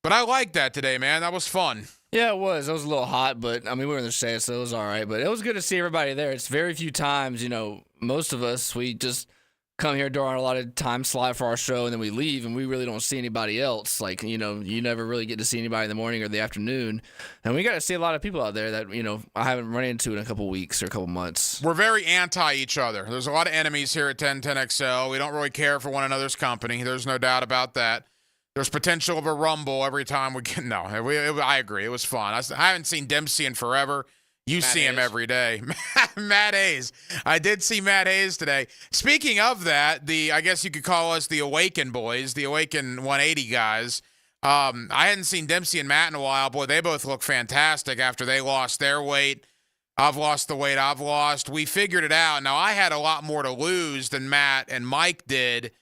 but I like that today, man. That was fun.
Yeah, it was. It was a little hot, but, I mean, we were in the shade, so it was all right. But it was good to see everybody there. It's very few times, most of us, we just come here during a lot of time slot for our show, and then we leave, and we really don't see anybody else. Like, you never really get to see anybody in the morning or the afternoon. And we got to see a lot of people out there that, I haven't run into in a couple weeks or a couple months.
We're very anti each other. There's a lot of enemies here at 1010XL. We don't really care for one another's company. There's no doubt about that. There's potential of a rumble every time we get. No, I agree. It was fun. I haven't seen Dempsey in forever. You see him every day. Matt Hayes. I did see Matt Hayes today. Speaking of that, I guess you could call us the Awaken boys, the Awaken 180 guys. I hadn't seen Dempsey and Matt in a while. Boy, they both look fantastic after they lost their weight. I've lost the weight I've lost. We figured it out. Now, I had a lot more to lose than Matt and Mike did.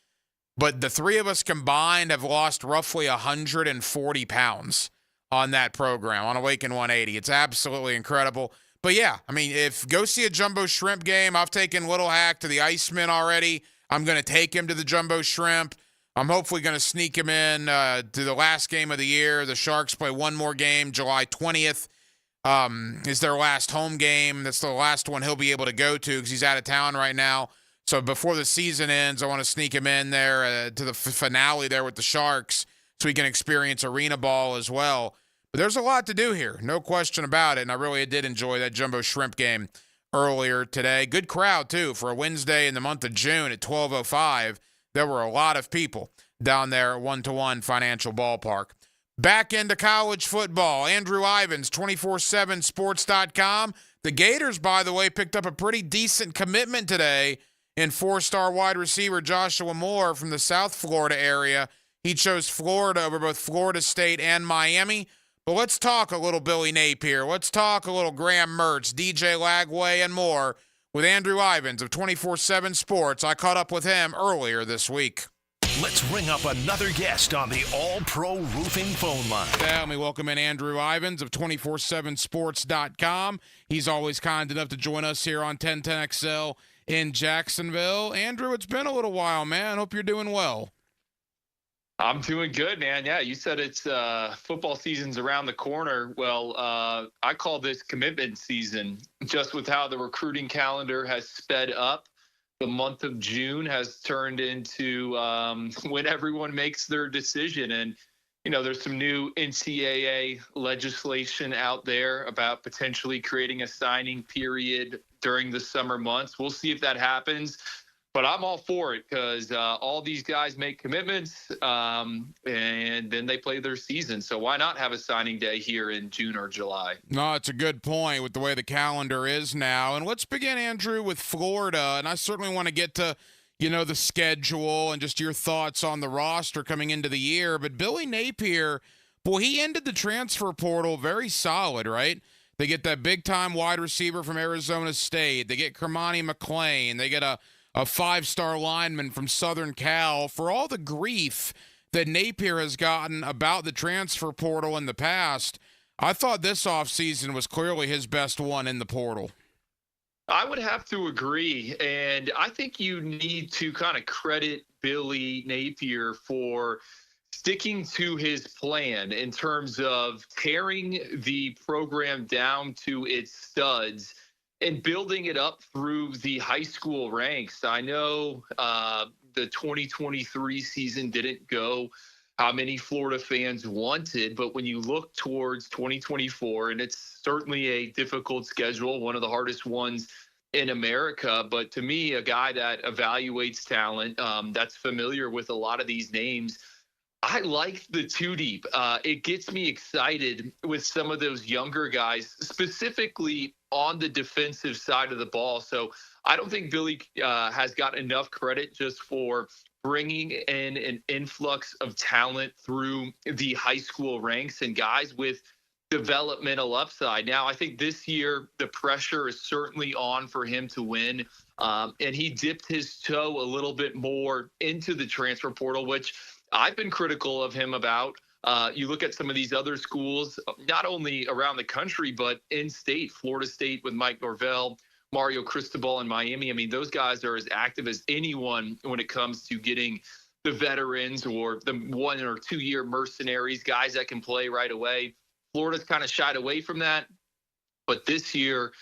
But the three of us combined have lost roughly 140 pounds on that program, on Awaken 180. It's absolutely incredible. But, yeah, I mean, go see a Jumbo Shrimp game. I've taken Little Hack to the Iceman already. I'm going to take him to the Jumbo Shrimp. I'm hopefully going to sneak him in to the last game of the year. The Sharks play one more game, July 20th. Is their last home game. That's the last one he'll be able to go to because he's out of town right now. So before the season ends, I want to sneak him in there to the finale there with the Sharks so he can experience arena ball as well. But there's a lot to do here, no question about it, and I really did enjoy that Jumbo Shrimp game earlier today. Good crowd, too, for a Wednesday in the month of June at 12:05. There were a lot of people down there at 1-to-1 Financial Ballpark. Back into college football. Andrew Ivins, 247sports.com. The Gators, by the way, picked up a pretty decent commitment today in 4-star wide receiver Joshua Moore from the South Florida area. He chose Florida over both Florida State and Miami. But let's talk a little Billy Napier. Let's talk a little Graham Mertz, DJ Lagway, and more with Andrew Ivins of 247 Sports. I caught up with him earlier this week.
Let's ring up another guest on the All-Pro Roofing phone line.
Let me welcome in Andrew Ivins of 247sports.com. He's always kind enough to join us here on 1010XL in Jacksonville. Andrew, it's been a little while, man. Hope you're doing well.
I'm doing good, man. Yeah, you said it's football season's around the corner. Well, I call this commitment season, just with how the recruiting calendar has sped up. The month of June has turned into when everyone makes their decision. And, you know, there's some new NCAA legislation out there about potentially creating a signing period during the summer months. We'll see if that happens. But I'm all for it because all these guys make commitments and then they play their season. So why not have a signing day here in June or July?
No, it's a good point with the way the calendar is now. And let's begin, Andrew, with Florida. And I certainly want to get to, you know, the schedule and just your thoughts on the roster coming into the year. But Billy Napier, boy, he ended the transfer portal very solid, right? They get that big-time wide receiver from Arizona State. They get Kermani McClain. They get a five-star lineman from Southern Cal. For all the grief that Napier has gotten about the transfer portal in the past, I thought this offseason was clearly his best one in the portal.
I would have to agree, and I think you need to kind of credit Billy Napier for sticking to his plan in terms of tearing the program down to its studs and building it up through the high school ranks. I know the 2023 season didn't go how many Florida fans wanted, but when you look towards 2024, and it's certainly a difficult schedule, one of the hardest ones in America, but to me, a guy that evaluates talent, that's familiar with a lot of these names, I like the two deep. It gets me excited with some of those younger guys, specifically on the defensive side of the ball. So I don't think Billy has got enough credit just for bringing in an influx of talent through the high school ranks and guys with developmental upside. Now, I think this year the pressure is certainly on for him to win. And he dipped his toe a little bit more into the transfer portal, which I've been critical of him about. You look at some of these other schools, not only around the country, but in state, Florida State with Mike Norvell, Mario Cristobal in Miami. I mean, those guys are as active as anyone when it comes to getting the veterans or the 1 or 2 year mercenaries, guys that can play right away. Florida's kind of shied away from that. But this year,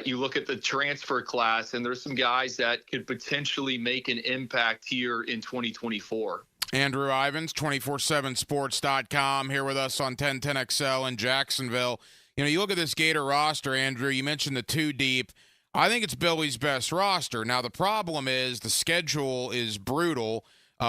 you look at the transfer class, and there's some guys that could potentially make an impact here in 2024.
Andrew Ivins, 247sports.com, here with us on 1010XL in Jacksonville. You know, you look at this Gator roster, Andrew, you mentioned the two deep. I think it's Billy's best roster. Now, the problem is the schedule is brutal.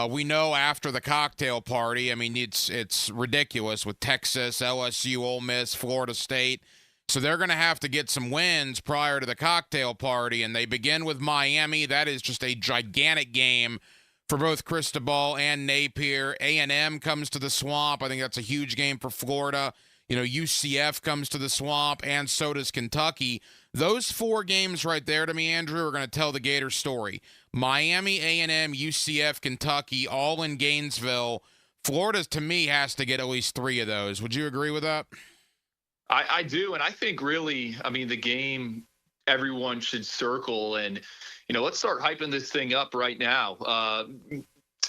We know after the cocktail party, I mean, it's ridiculous with Texas, LSU, Ole Miss, Florida State. So they're going to have to get some wins prior to the cocktail party, and they begin with Miami. That is just a gigantic game for both Cristobal and Napier. A&M comes to the Swamp. I think that's a huge game for Florida. You know, UCF comes to the Swamp, and so does Kentucky. Those four games right there, to me, Andrew, are going to tell the Gator story. Miami, A&M, UCF, Kentucky, all in Gainesville. Florida, to me, has to get at least three of those. Would you agree with that?
I do, and I think really, I mean, the game everyone should circle, and you know, let's start hyping this thing up right now.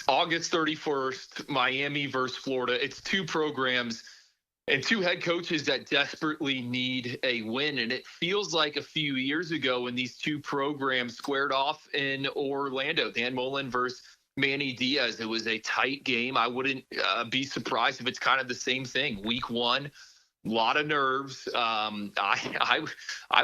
August 31st, Miami versus Florida. It's two programs and two head coaches that desperately need a win. And it feels like a few years ago when these two programs squared off in Orlando, Dan Mullen versus Manny Diaz. It was a tight game. I wouldn't be surprised if it's kind of the same thing. Week one, a lot of nerves. I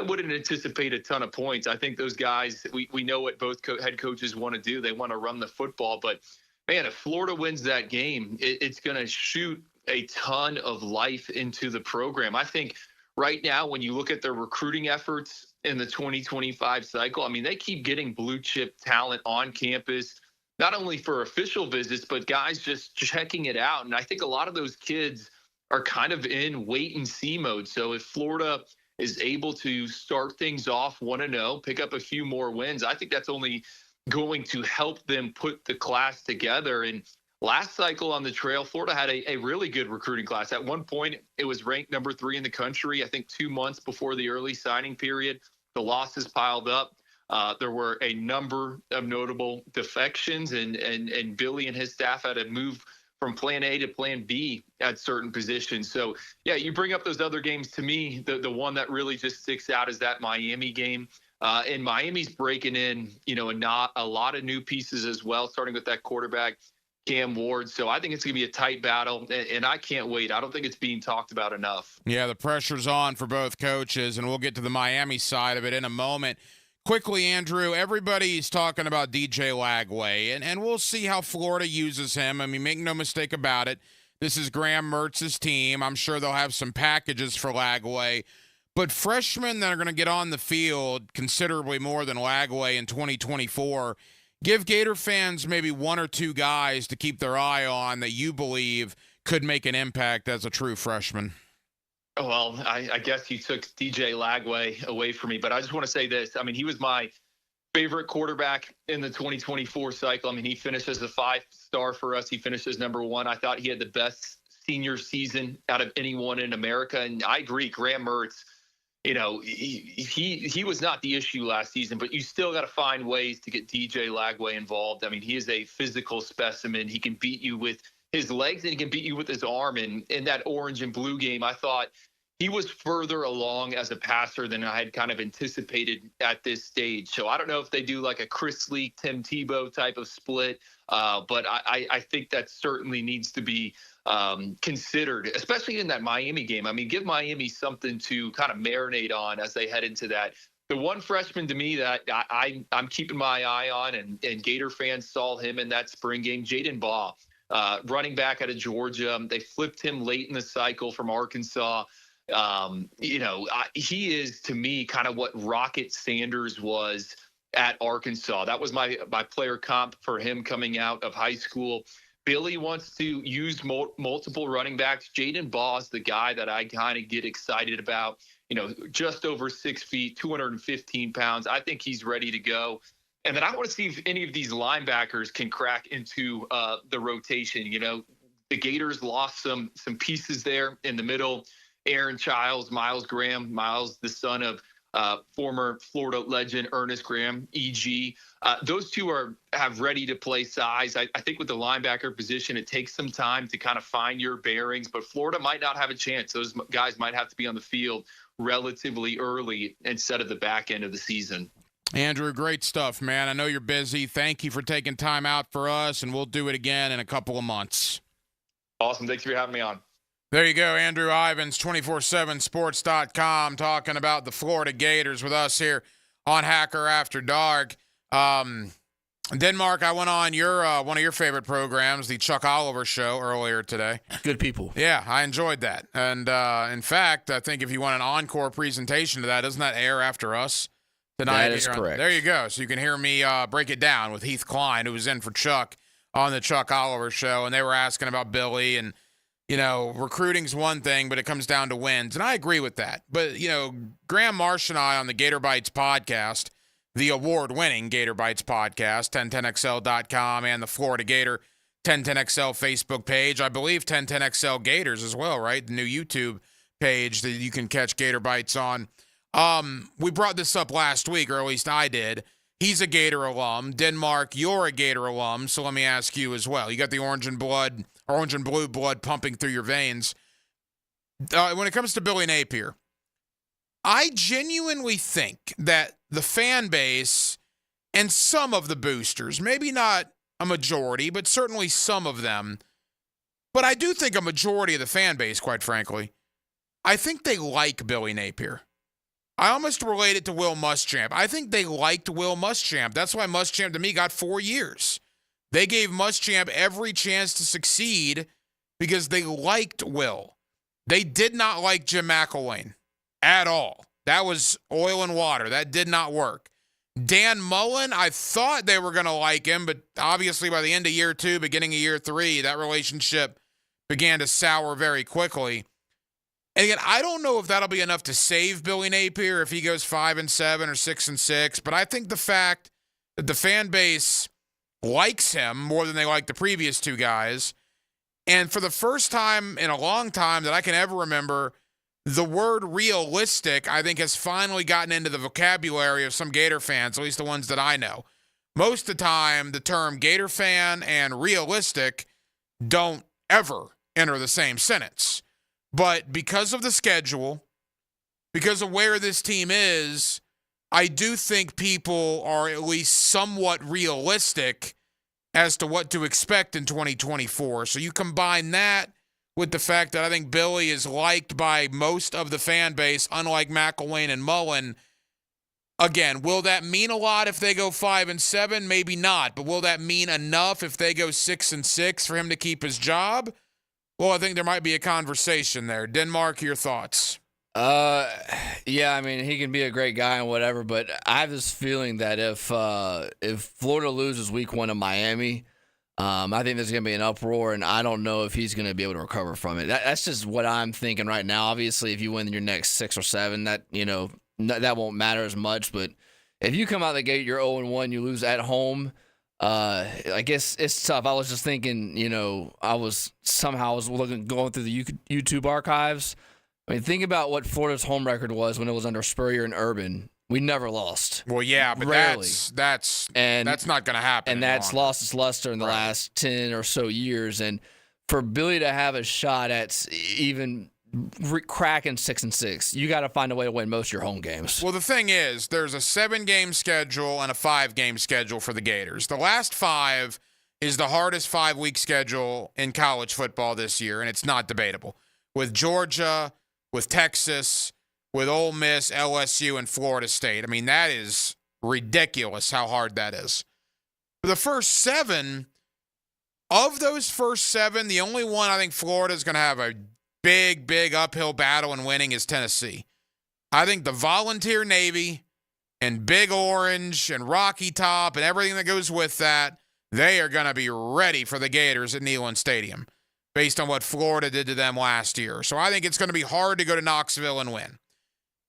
wouldn't anticipate a ton of points. I think those guys, we know what both head coaches want to do. They want to run the football. But, man, if Florida wins that game, it's going to shoot a ton of life into the program. I think right now when you look at their recruiting efforts in the 2025 cycle, I mean, they keep getting blue chip talent on campus, not only for official visits, but guys just checking it out. And I think a lot of those kids are kind of in wait and see mode. So if Florida is able to start things off 1-0, pick up a few more wins, I think that's only going to help them put the class together. And last cycle on the trail, Florida had a really good recruiting class. At one point, it was ranked number 3 in the country, I think 2 months before the early signing period. The losses piled up. There were a number of notable defections, and Billy and his staff had to move from plan A to plan B at certain positions. So, yeah, you bring up those other games. To me, the one that really just sticks out is that Miami game. And Miami's breaking in, not a lot of new pieces as well, starting with that quarterback, Cam Ward. So I think it's going to be a tight battle, and I can't wait. I don't think it's being talked about enough.
Yeah, the pressure's on for both coaches, and we'll get to the Miami side of it in a moment. Quickly, Andrew, everybody's talking about DJ Lagway, and we'll see how Florida uses him. I mean, make no mistake about it. This is Graham Mertz's team. I'm sure they'll have some packages for Lagway. But freshmen that are going to get on the field considerably more than Lagway in 2024, give Gator fans maybe 1 or 2 guys to keep their eye on that you believe could make an impact as a true freshman.
Well, I guess you took DJ Lagway away from me, but I just want to say this. I mean, he was my favorite quarterback in the 2024 cycle. I mean, he finished as a 5-star for us. He finished as number 1. I thought he had the best senior season out of anyone in America. And I agree, Graham Mertz, he was not the issue last season, but you still got to find ways to get DJ Lagway involved. I mean, he is a physical specimen. He can beat you with his legs and he can beat you with his arm. And in that orange and blue game, I thought he was further along as a passer than I had kind of anticipated at this stage. So I don't know if they do like a Chris Leak, Tim Tebow type of split, but I think that certainly needs to be considered, especially in that Miami game. I mean, give Miami something to kind of marinate on as they head into that. The one freshman to me that I'm keeping my eye on, and Gator fans saw him in that spring game, Jaden Baugh. Running back out of Georgia. They flipped him late in the cycle from Arkansas. He is, to me, kind of what Rocket Sanders was at Arkansas. That was my player comp for him coming out of high school. Billy wants to use multiple running backs. Jaden Baugh is the guy that I kind of get excited about. Just over 6 feet, 215 pounds. I think he's ready to go. And then I want to see if any of these linebackers can crack into the rotation. The Gators lost some pieces there in the middle. Aaron Childs, Miles Graham, Miles, the son of former Florida legend Ernest Graham, EG. Those two have ready-to-play size. I think with the linebacker position, it takes some time to kind of find your bearings, but Florida might not have a chance. Those guys might have to be on the field relatively early instead of the back end of the season.
Andrew, great stuff, man. I know you're busy. Thank you for taking time out for us, and we'll do it again in a couple of months.
Awesome. Thanks for having me on.
There you go, Andrew Ivins, 247sports.com, talking about the Florida Gators with us here on Hacker After Dark. Denmark, I went on your one of your favorite programs, the Chuck Oliver Show, earlier today.
Good people.
Yeah, I enjoyed that. And, in fact, I think if you want an encore presentation to that, doesn't that air after us tonight?
That is correct.
There you go. So you can hear me break it down with Heath Klein, who was in for Chuck on the Chuck Oliver Show, and they were asking about Billy and, recruiting's one thing, but it comes down to wins. And I agree with that. But, Graham Marsh and I on the Gator Bites podcast, the award-winning Gator Bites podcast, 1010XL.com, and the Florida Gator 1010XL Facebook page. I believe 1010XL Gators as well, right? The new YouTube page that you can catch Gator Bites on. We brought this up last week, or at least I did. He's a Gator alum. Denmark, you're a Gator alum, so let me ask you as well. You got the orange and blue blood pumping through your veins. When it comes to Billy Napier, I genuinely think that the fan base and some of the boosters, maybe not a majority, but certainly some of them, but I do think a majority of the fan base, quite frankly, I think they like Billy Napier. I almost relate it to Will Muschamp. I think they liked Will Muschamp. That's why Muschamp, to me, got 4 years. They gave Muschamp every chance to succeed because they liked Will. They did not like Jim McElwain at all. That was oil and water. That did not work. Dan Mullen, I thought they were going to like him, but obviously by the end of year 2, beginning of year 3, that relationship began to sour very quickly. And again, I don't know if that'll be enough to save Billy Napier if he goes 5-7 or 6-6, but I think the fact that the fan base likes him more than they like the previous two guys. And for the first time in a long time that I can ever remember, the word realistic, I think, has finally gotten into the vocabulary of some Gator fans, at least the ones that I know. Most of the time, the term Gator fan and realistic don't ever enter the same sentence. But because of the schedule, because of where this team is, I do think people are at least somewhat realistic as to what to expect in 2024. So you combine that with the fact that I think Billy is liked by most of the fan base, unlike McElwain and Mullen. Again, will that mean a lot if they go 5-7? Maybe not. But will that mean enough if they go 6-6 for him to keep his job? Well, I think there might be a conversation there. Denmark, your thoughts?
Yeah, I mean, he can be a great guy and whatever, but I have this feeling that if Florida loses week 1 to Miami, I think there's going to be an uproar, and I don't know if he's going to be able to recover from it. That's just what I'm thinking right now. Obviously, if you win your next 6 or 7, that that won't matter as much. But if you come out the gate, you're 0-1, you lose at home. I guess it's tough. I was just thinking, I was going through the YouTube archives. I mean, think about what Florida's home record was when it was under Spurrier and Urban. We never lost.
Well, yeah, but
Rarely.
that's not going to happen.
And that's lost its luster in the last 10 or so years. And for Billy to have a shot at even cracking 6-6, you got to find a way to win most of your home games.
Well, the thing is, there's a 7-game schedule and a 5-game schedule for the Gators. The last 5 is the hardest 5-week schedule in college football this year, and it's not debatable. With Georgia, with Texas, with Ole Miss, LSU, and Florida State. I mean, that is ridiculous how hard that is. For the first 7, of those first 7, the only one I think Florida is going to have a big, big uphill battle in winning is Tennessee. I think the Volunteer Navy and Big Orange and Rocky Top and everything that goes with that, they are going to be ready for the Gators at Neyland Stadium based on what Florida did to them last year. So I think it's going to be hard to go to Knoxville and win.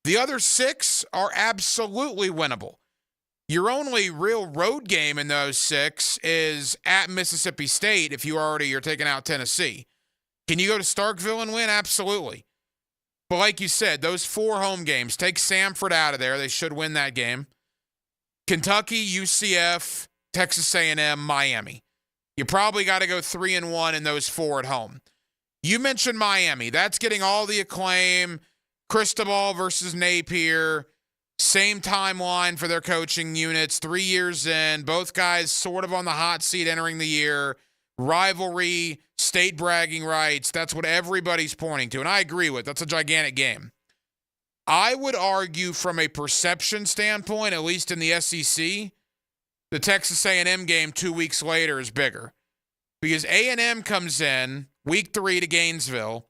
The other 6 are absolutely winnable. Your only real road game in those 6 is at Mississippi State if you're taking out Tennessee. Can you go to Starkville and win? Absolutely. But like you said, those 4 home games, take Samford out of there. They should win that game. Kentucky, UCF, Texas A&M, Miami. You probably got to go 3-1 in those 4 at home. You mentioned Miami. That's getting all the acclaim. Cristobal versus Napier. Same timeline for their coaching units. 3 years in. Both guys sort of on the hot seat entering the year. Rivalry, state bragging rights. That's what everybody's pointing to. And I agree with. That's a gigantic game. I would argue from a perception standpoint, at least in the SEC, the Texas A&M game 2 weeks later is bigger because A&M comes in week 3 to Gainesville.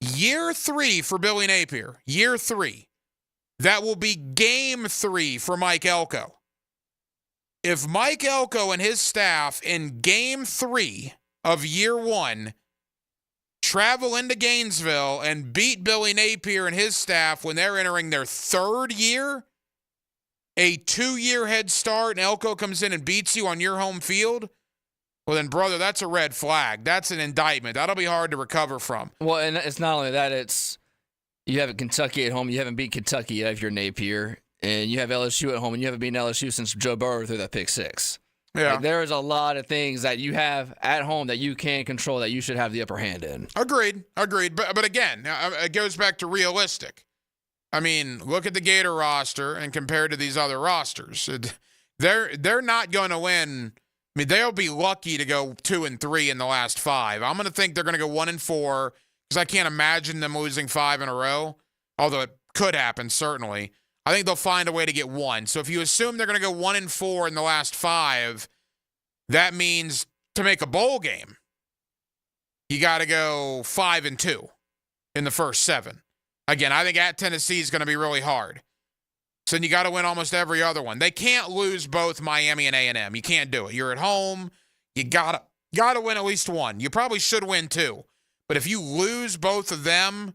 Year 3 for Billy Napier. Year 3. That will be game 3 for Mike Elko. If Mike Elko and his staff in game 3 of year 1 travel into Gainesville and beat Billy Napier and his staff when they're entering their 3rd year, a 2-year head start, and Elko comes in and beats you on your home field, well then, brother, that's a red flag. That's an indictment. That'll be hard to recover from.
Well, and it's not only that, it's you have Kentucky at home. You haven't beat Kentucky yet if you're Napier. And you have LSU at home, and you haven't beaten LSU since Joe Burrow threw that pick 6.
Yeah.
Like, there is a lot of things that you have at home that you can control that you should have the upper hand in.
Agreed. But again, it goes back to realistic. I mean, look at the Gator roster and compared to these other rosters. They're not going to win. I mean, they'll be lucky to go 2-3 in the last 5. I'm going to think they're going to go 1-4 because I can't imagine them losing 5 in a row, although it could happen, certainly. I think they'll find a way to get 1. So if you assume they're going to go 1-4 in the last 5, that means to make a bowl game, you got to go 5-2 in the first 7. Again, I think at Tennessee is going to be really hard. So then you got to win almost every other one. They can't lose both Miami and A&M. You can't do it. You're at home. You got to win at least 1. You probably should win 2. But if you lose both of them,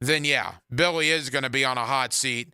then yeah, Billy is going to be on a hot seat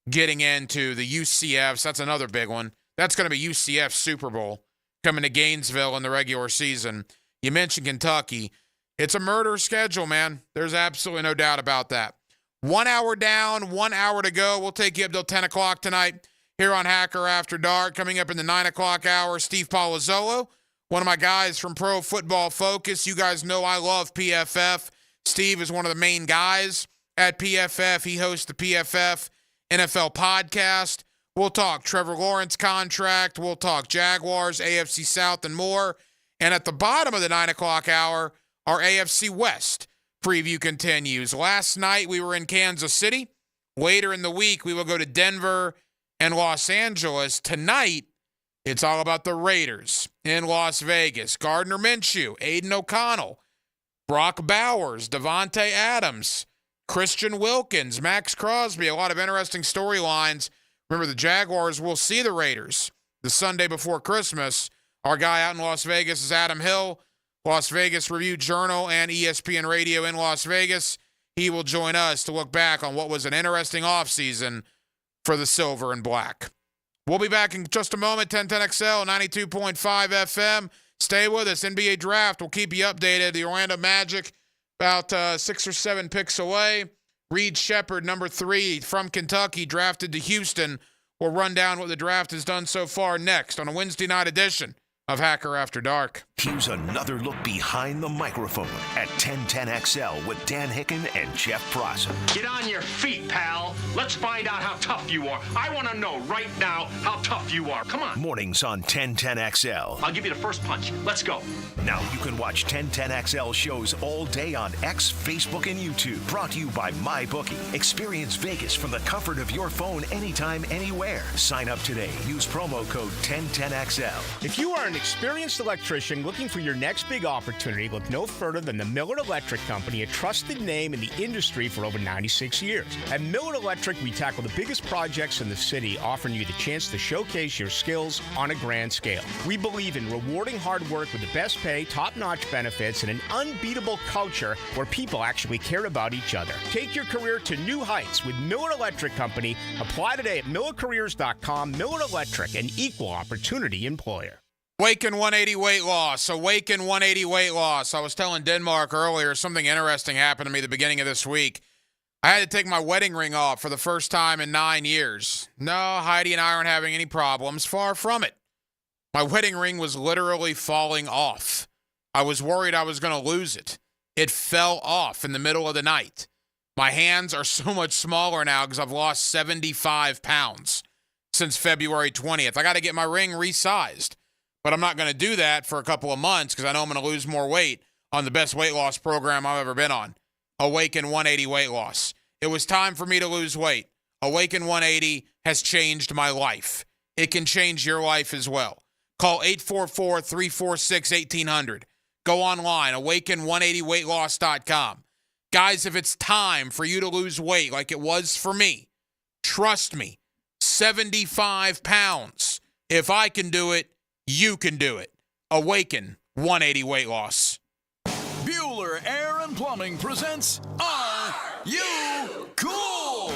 getting into the UCFs. That's another big one. That's going to be UCF Super Bowl coming to Gainesville in the regular season. You mentioned Kentucky. It's a murder schedule, man. There's absolutely no doubt about that. 1 hour down, 1 hour to go. We'll take you up till 10 o'clock tonight here on Hacker After Dark. Coming up in the 9 o'clock hour, Steve Palazzolo, one of my guys from Pro Football Focus. You guys know I love PFF. Steve is one of the main guys at PFF. He hosts the PFF NFL podcast. We'll talk Trevor Lawrence contract. We'll talk Jaguars, AFC South, and more. And at the bottom of the 9 o'clock hour, our AFC West preview continues. Last night, we were in Kansas City. Later in the week, we will go to Denver and Los Angeles. Tonight, it's all about the Raiders in Las Vegas. Gardner Minshew, Aiden O'Connell, Brock Bowers, Devontae Adams, Christian Wilkins, Max Crosby. A lot of interesting storylines. Remember, the Jaguars will see the Raiders the Sunday before Christmas. Our guy out in Las Vegas is Adam Hill, Las Vegas Review-Journal and ESPN Radio in Las Vegas. He will join us to look back on what was an interesting offseason for the Silver and Black. We'll be back in just a moment. 1010XL, 92.5 FM. Stay with us. NBA Draft will keep you updated. The Orlando Magic about 6 or 7 picks away. Reed Shepherd, number 3 from Kentucky, drafted to Houston. We'll run down what the draft has done so far next on a Wednesday night edition of Hacker After Dark.
Here's another look behind the microphone at 1010XL with Dan Hicken and Jeff Prosser.
Get on your feet, pal. Let's find out how tough you are. I want to know right now how tough you are. Come on.
Mornings on 1010XL.
I'll give you the first punch. Let's go.
Now you can watch 1010XL shows all day on X, Facebook, and YouTube. Brought to you by MyBookie. Experience Vegas from the comfort of your phone anytime, anywhere. Sign up today. Use promo code 1010XL.
If you are an experienced electrician looking for your next big opportunity, look no further than the Miller Electric Company, a trusted name in the industry for over 96 years. At Miller Electric, we tackle the biggest projects in the city, offering you the chance to showcase your skills on a grand scale. We believe in rewarding hard work with the best pay, top-notch benefits, and an unbeatable culture where people actually care about each other. Take your career to new heights with Miller Electric Company. Apply today at millercareers.com. Miller Electric, an equal opportunity employer.
Awaken 180 weight loss. Awaken 180 weight loss. I was telling Denmark earlier, something interesting happened to me at the beginning of this week. I had to take my wedding ring off for the first time in 9 years. No, Heidi and I aren't having any problems. Far from it. My wedding ring was literally falling off. I was worried I was going to lose it. It fell off in the middle of the night. My hands are so much smaller now because I've lost 75 pounds since February 20th. I got to get my ring resized. But I'm not going to do that for a couple of months because I know I'm going to lose more weight on the best weight loss program I've ever been on. Awaken 180 weight loss. It was time for me to lose weight. Awaken 180 has changed my life. It can change your life as well. Call 844-346-1800. Go online, awaken180weightloss.com. Guys, if it's time for you to lose weight like it was for me, trust me, 75 pounds. If I can do it, you can do it. Awaken 180 weight loss.
Bueller Air and Plumbing presents Are You Cool?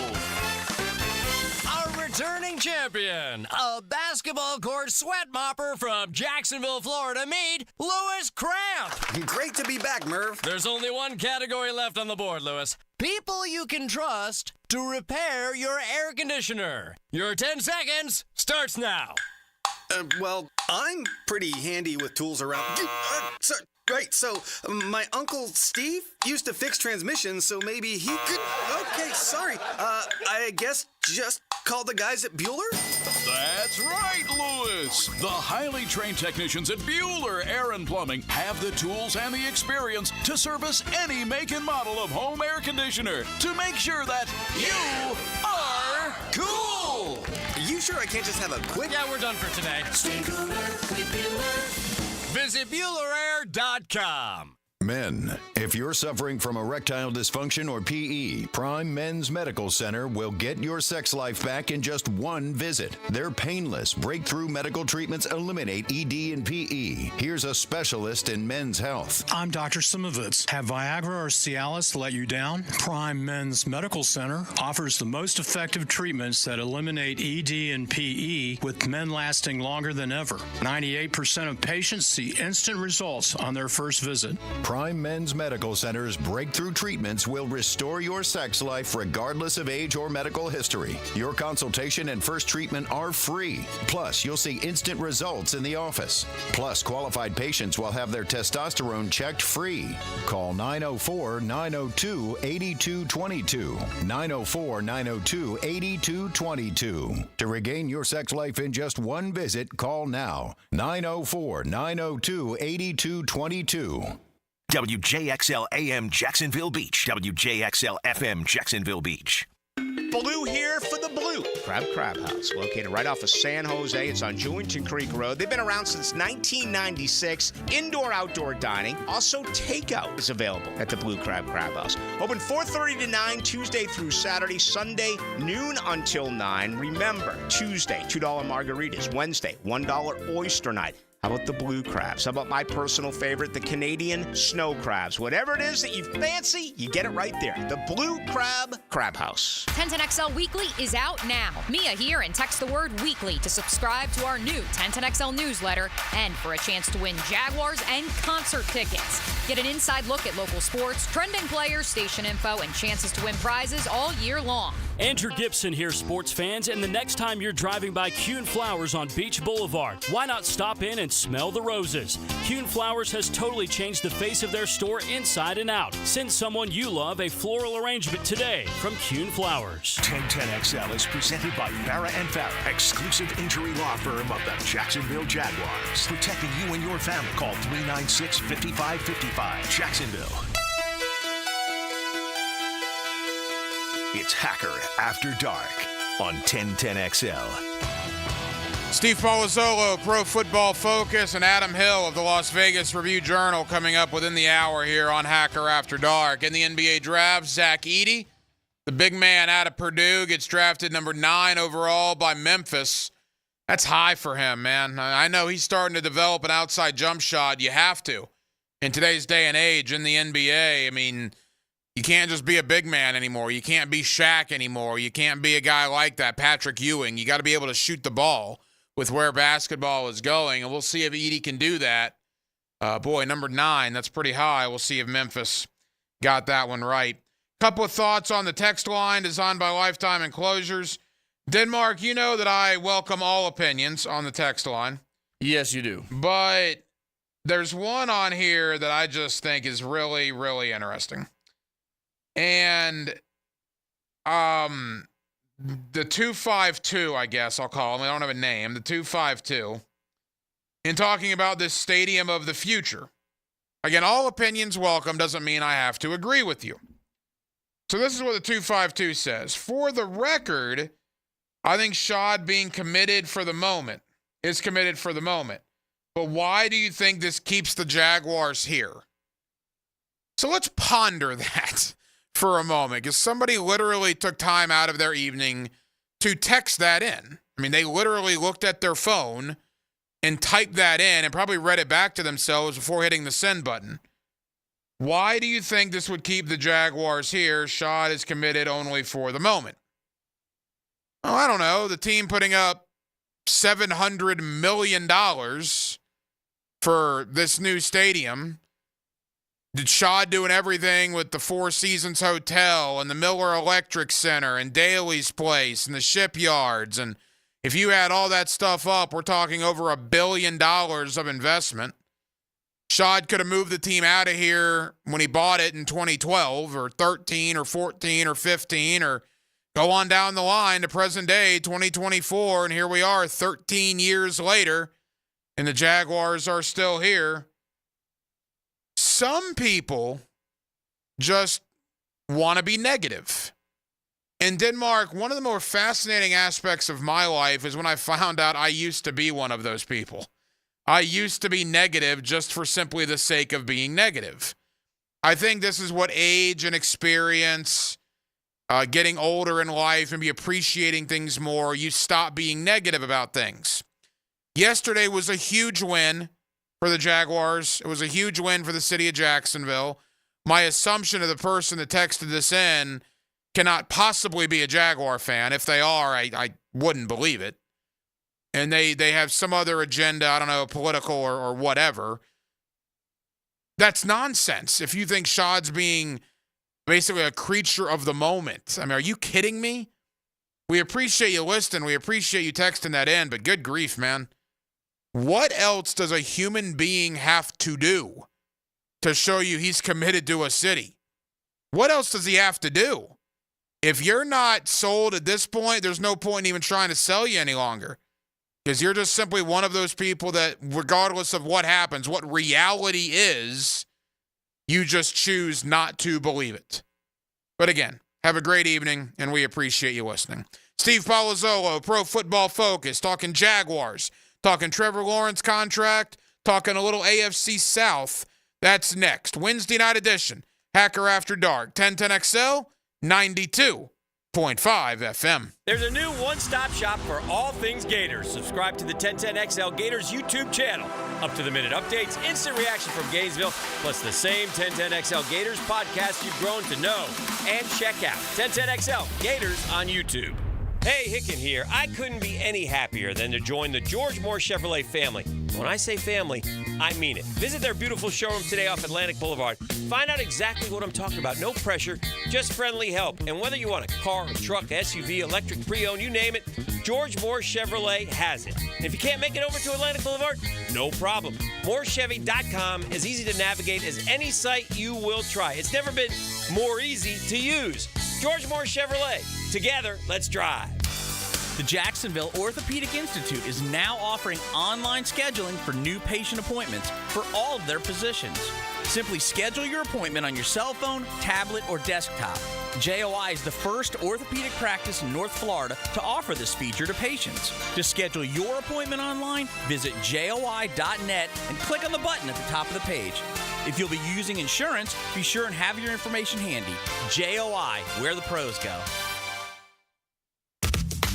Our returning champion, a basketball court sweat mopper from Jacksonville, Florida, meet Louis Cramp.
Great to be back, Merv.
There's only one category left on the board, Louis. People you can trust to repair your air conditioner. Your 10 seconds starts now.
Well, I'm pretty handy with tools around. So my Uncle Steve used to fix transmissions, so maybe he could... Okay, sorry. I guess just call the guys at Bueller?
That's right, Louis. The highly trained technicians at Bueller Air and Plumbing have the tools and the experience to service any make and model of home air conditioner to make sure that you are cool.
You sure I can't just have a quick...
Yeah, we're done for today.
Stay cooler with Bueller.
Visit BuellerAir.com.
Men, if you're suffering from erectile dysfunction or PE, Prime Men's Medical Center will get your sex life back in just one visit. Their painless, breakthrough medical treatments eliminate ED and PE. Here's a specialist in men's health.
I'm Dr. Simovitz. Have Viagra or Cialis let you down? Prime Men's Medical Center offers the most effective treatments that eliminate ED and PE, with men lasting longer than ever. 98% of patients see instant results on their first visit.
Prime Men's Medical Center's breakthrough treatments will restore your sex life regardless of age or medical history. Your consultation and first treatment are free. Plus, you'll see instant results in the office. Plus, qualified patients will have their testosterone checked free. Call 904-902-8222. 904-902-8222. To regain your sex life in just one visit, call now. 904-902-8222.
WJXL AM Jacksonville Beach. WJXL FM Jacksonville Beach.
Blue here for the Blue Crab House, located right off of San Jose. It's on Julington Creek Road. They've been around since 1996. Indoor-outdoor dining. Also, takeout is available at the Blue Crab House. Open 4:30 to 9, Tuesday through Saturday. Sunday, noon until 9. Remember, Tuesday, $2 margaritas. Wednesday, $1 oyster night. How about the blue crabs? How about my personal favorite, the Canadian snow crabs? Whatever it is that you fancy, you get it right there. The Blue Crab House.
1010XL Weekly is out now. Mia here, and text the word weekly to subscribe to our new 1010XL newsletter and for a chance to win Jaguars and concert tickets. Get an inside look at local sports, trending players, station info, and chances to win prizes all year long.
Andrew Gibson here, sports fans, and the next time you're driving by Kuhn Flowers on Beach Boulevard, why not stop in and smell the roses? Kuhn Flowers has totally changed the face of their store inside and out. Send someone you love a floral arrangement today from Kuhn Flowers.
1010XL is presented by Farah & Farah, exclusive injury law firm of the Jacksonville Jaguars. Protecting you and your family. Call 396-5555. Jacksonville. It's Hacker After Dark on 1010XL.
Steve Palazzolo, Pro Football Focus, and Adam Hill of the Las Vegas Review-Journal coming up within the hour here on Hacker After Dark. In the NBA draft, Zach Edey, the big man out of Purdue, gets drafted number 9 overall by Memphis. That's high for him, man. I know he's starting to develop an outside jump shot. You have to. In today's day and age in the NBA, I mean, you can't just be a big man anymore. You can't be Shaq anymore. You can't be a guy like that, Patrick Ewing. You got to be able to shoot the ball with where basketball is going, and we'll see if Edey can do that. Boy, number 9, that's pretty high. We'll see if Memphis got that one right. Couple of thoughts on the text line designed by Lifetime Enclosures. Denmark, you know that I welcome all opinions on the text line.
Yes, you do.
But there's one on here that I just think is really, really interesting. And the 252, I guess I'll call him. I don't have a name. The 252. In talking about this stadium of the future. Again, all opinions welcome doesn't mean I have to agree with you. So this is what the 252 says. For the record, I think Shad being committed for the moment is committed for the moment. But why do you think this keeps the Jaguars here? So let's ponder that for a moment, because somebody literally took time out of their evening to text that in. I mean, they literally looked at their phone and typed that in and probably read it back to themselves before hitting the send button. Why do you think this would keep the Jaguars here? Shad is committed only for the moment. Oh, I don't know. The team putting up $700 million for this new stadium. Did Shad doing everything with the Four Seasons Hotel and the Miller Electric Center and Daly's Place and the shipyards? And if you add all that stuff up, we're talking over $1 billion of investment. Shad could have moved the team out of here when he bought it in 2012 or 13 or 14 or 15 or go on down the line to present day 2024. And here we are 13 years later and the Jaguars are still here. Some people just want to be negative. In Denmark, one of the more fascinating aspects of my life is when I found out I used to be one of those people. I used to be negative just for simply the sake of being negative. I think this is what age and experience, getting older in life and be appreciating things more, you stop being negative about things. Yesterday was a huge win for the Jaguars. It was a huge win for the city of Jacksonville. My assumption of the person that texted this in cannot possibly be a Jaguar fan. If they are, I wouldn't believe it. And they have some other agenda, I don't know, political or whatever. That's nonsense. If you think Shad's being basically a creature of the moment. I mean, are you kidding me? We appreciate you listening. We appreciate you texting that in, but good grief, man. What else does a human being have to do to show you he's committed to a city? What else does he have to do? If you're not sold at this point, there's no point in even trying to sell you any longer. Because you're just simply one of those people that, regardless of what happens, what reality is, you just choose not to believe it. But again, have a great evening, and we appreciate you listening. Steve Palazzolo, Pro Football Focus, talking Jaguars, talking Trevor Lawrence contract, talking a little AFC South. That's next. Wednesday night edition, Hacker After Dark, 1010XL, 92.5 FM.
There's a new one-stop shop for all things Gators. Subscribe to the 1010XL Gators YouTube channel. Up-to-the-minute updates, instant reaction from Gainesville, plus the same 1010XL Gators podcast you've grown to know. And check out 1010XL Gators on YouTube. Hey, Hicken here. I couldn't be any happier than to join the George Moore Chevrolet family. When I say family, I mean it. Visit their beautiful showroom today off Atlantic Boulevard. Find out exactly what I'm talking about. No pressure, just friendly help. And whether you want a car, a truck, SUV, electric, pre-owned, you name it, George Moore Chevrolet has it. And if you can't make it over to Atlantic Boulevard, no problem. MooreChevy.com is easy to navigate as any site you will try. It's never been more easy to use. George Moore Chevrolet. Together, let's drive.
The Jacksonville Orthopedic Institute is now offering online scheduling for new patient appointments for all of their positions. Simply schedule your appointment on your cell phone, tablet, or desktop. JOI is the first orthopedic practice in North Florida to offer this feature to patients. To schedule your appointment online, visit joi.net and click on the button at the top of the page. If you'll be using insurance, be sure and have your information handy. JOI, where the pros go.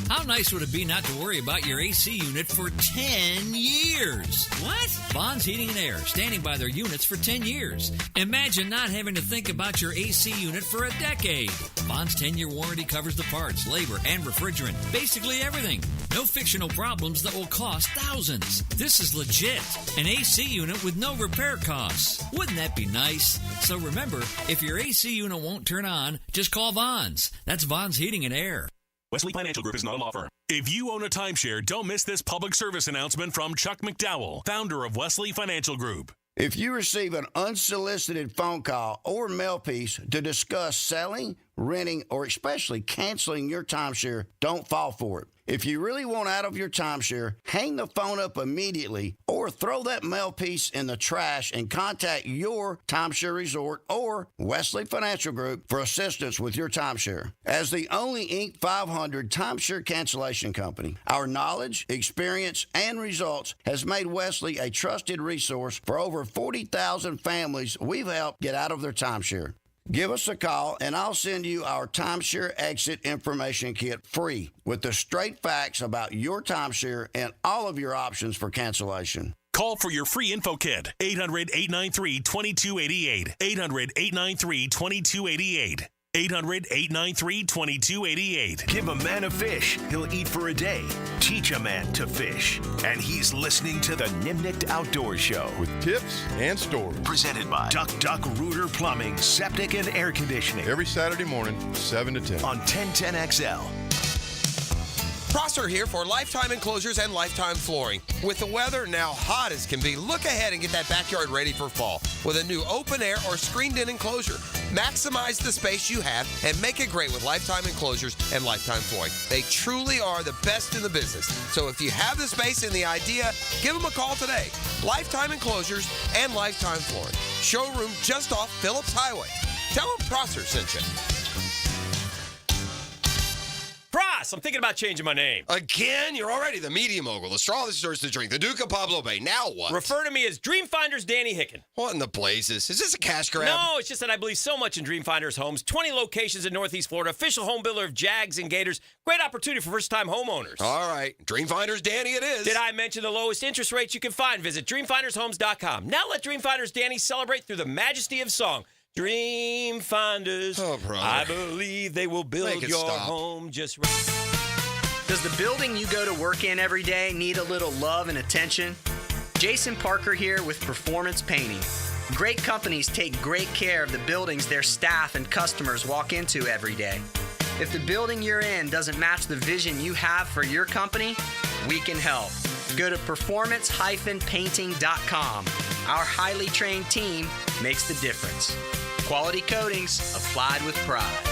How nice would it be not to worry about your AC unit for 10 years? What? Bonds Heating and Air, standing by their units for 10 years. Imagine not having to think about your AC unit for a decade. Bonds 10-year warranty covers the parts, labor, and refrigerant. Basically everything. No fictional problems that will cost thousands. This is legit. An AC unit with no repair costs. Wouldn't that be nice? So remember, if your AC unit won't turn on, just call Bonds. That's Bonds Heating and Air.
Wesley Financial Group is not a law firm. If you own a timeshare, don't miss this public service announcement from Chuck McDowell, founder of Wesley Financial Group.
If you receive an unsolicited phone call or mail piece to discuss selling, renting, or especially canceling your timeshare, don't fall for it. If you really want out of your timeshare, hang the phone up immediately or throw that mail piece in the trash and contact your timeshare resort or Wesley Financial Group for assistance with your timeshare. As the only Inc. 500 timeshare cancellation company, our knowledge, experience, and results has made Wesley a trusted resource for over 40,000 families we've helped get out of their timeshare. Give us a call, and I'll send you our timeshare exit information kit free with the straight facts about your timeshare and all of your options for cancellation.
Call for your free info kit, 800-893-2288, 800-893-2288. 800-893-2288.
Give a man a fish, he'll eat for a day. Teach a man to fish. And he's listening to the Nimnicht Outdoor Show.
With tips and stories.
Presented by Duck Duck Rooter Plumbing, Septic and Air Conditioning.
Every Saturday morning, 7 to 10.
On 1010XL.
Prosser here for Lifetime Enclosures and Lifetime Flooring. With the weather now hot as can be, look ahead and get that backyard ready for fall with a new open air or screened-in enclosure. Maximize the space you have and make it great with Lifetime Enclosures and Lifetime Flooring. They truly are the best in the business. So if you have the space and the idea, give them a call today. Lifetime Enclosures and Lifetime Flooring. Showroom just off Phillips Highway. Tell them Prosser sent you.
Haas, I'm thinking about changing my name.
Again? You're already the media mogul, the straw that stirs the drink, the Duke of Pablo Bay. Now what?
Refer to me as Dreamfinders Danny Hicken.
What in the blazes? Is this a cash grab?
No, it's just that I believe so much in Dreamfinders Homes. 20 locations in Northeast Florida, official home builder of Jags and Gators. Great opportunity for first-time homeowners.
All right. Dreamfinders Danny it is.
Did I mention the lowest interest rates you can find? Visit dreamfindershomes.com. Now let Dreamfinders Danny celebrate through the majesty of song. Dreamfinders, I believe they will build your home just right.
Does the building you go to work in every day need a little love and attention? Jason Parker here with Performance Painting. Great companies take great care of the buildings their staff and customers walk into every day. If the building you're in doesn't match the vision you have for your company, we can help. Go to performance-painting.com. Our highly trained team makes the difference. Quality coatings applied with pride.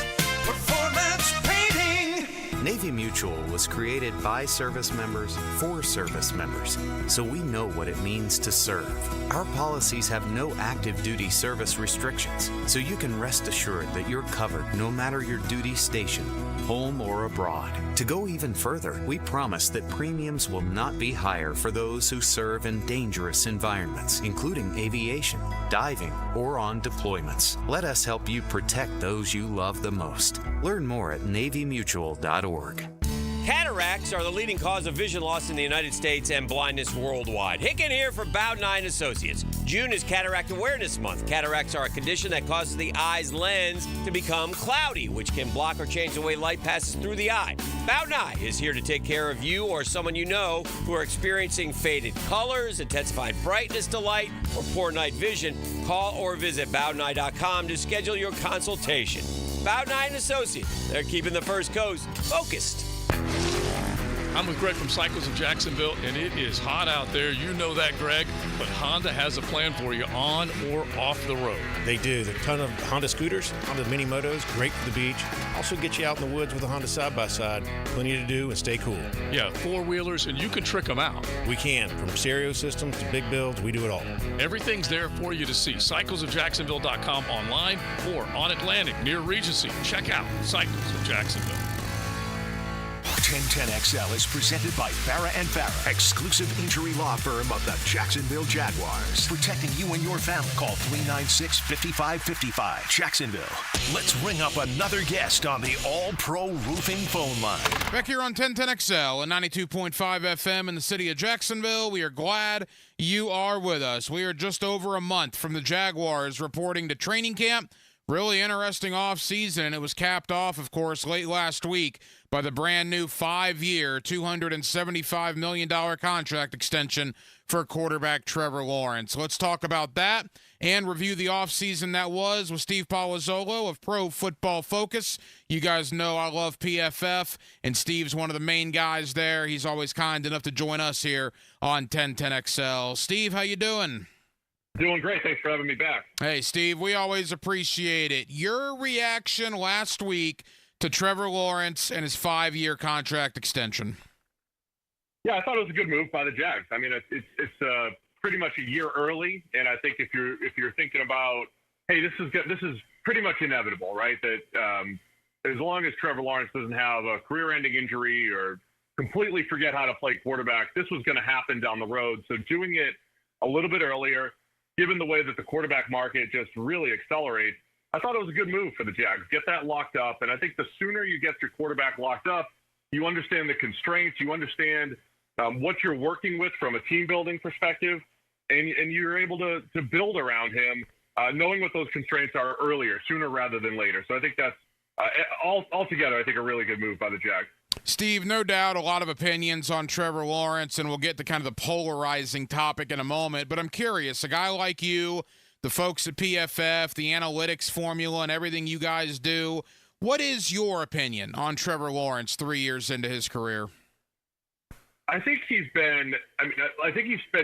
Performance Painting! Navy Mutual was created by service members for service members, so we know what it means to serve. Our policies have no active duty service restrictions, so you can rest assured that you're covered no matter your duty station, home or abroad. To go even further, we promise that premiums will not be higher for those who serve in dangerous environments, including aviation, diving, or on deployments. Let us help you protect those you love the most. Learn more at NavyMutual.org.
Cataracts are the leading cause of vision loss in the United States and blindness worldwide. Hicken here for Bowden Eye & Associates. June is Cataract Awareness Month. Cataracts are a condition that causes the eye's lens to become cloudy, which can block or change the way light passes through the eye. Bowden Eye is here to take care of you or someone you know who are experiencing faded colors, intensified brightness to light, or poor night vision. Call or visit BowdenEye.com to schedule your consultation. Bowden Eye & Associates. They're keeping the First Coast focused.
I'm with Greg from Cycles of Jacksonville, and it is hot out there. You know that, Greg, but Honda has a plan for you on or off the road.
They do. There's a ton of Honda scooters, Honda mini motos, great for the beach. Also get you out in the woods with a Honda side-by-side. Plenty to do and stay cool.
Yeah, four-wheelers, and you can trick them out.
We can. From stereo systems to big builds, we do it all.
Everything's there for you to see. CyclesofJacksonville.com online or on Atlantic near Regency. Check out Cycles of Jacksonville.
1010XL is presented by Farah & Farah, exclusive injury law firm of the Jacksonville Jaguars. Protecting you and your family. Call 396-5555. Jacksonville. Let's ring up another guest on the All-Pro Roofing phone line.
Back here on 1010XL and 92.5 FM in the city of Jacksonville, we are glad you are with us. We are just over a month from the Jaguars reporting to training camp. Really interesting offseason. It was capped off, of course, late last week by the brand new 5-year, $275 million contract extension for quarterback Trevor Lawrence. Let's talk about that and review the offseason that was with Steve Palazzolo of Pro Football Focus. You guys know I love PFF, and Steve's one of the main guys there. He's always kind enough to join us here on 1010XL. Steve, how you doing?
Doing great. Thanks for having me back.
Hey, Steve, we always appreciate it. Your reaction last week to Trevor Lawrence and his 5-year contract extension.
Yeah, I thought it was a good move by the Jags. I mean, it's pretty much a year early, and I think if you're thinking about, hey, this is pretty much inevitable, right? That as long as Trevor Lawrence doesn't have a career-ending injury or completely forget how to play quarterback, this was going to happen down the road. So doing it a little bit earlier, given the way that the quarterback market just really accelerates, I thought it was a good move for the Jags. Get that locked up. And I think the sooner you get your quarterback locked up, you understand the constraints, you understand what you're working with from a team-building perspective, and you're able to build around him, knowing what those constraints are earlier, sooner rather than later. So I think that's altogether, I think, a really good move by the Jags.
Steve, no doubt a lot of opinions on Trevor Lawrence, and we'll get to kind of the polarizing topic in a moment. But I'm curious, a guy like you, the folks at PFF, the analytics formula, and everything you guys do, what is your opinion on Trevor Lawrence 3 years into his career?
I think he's been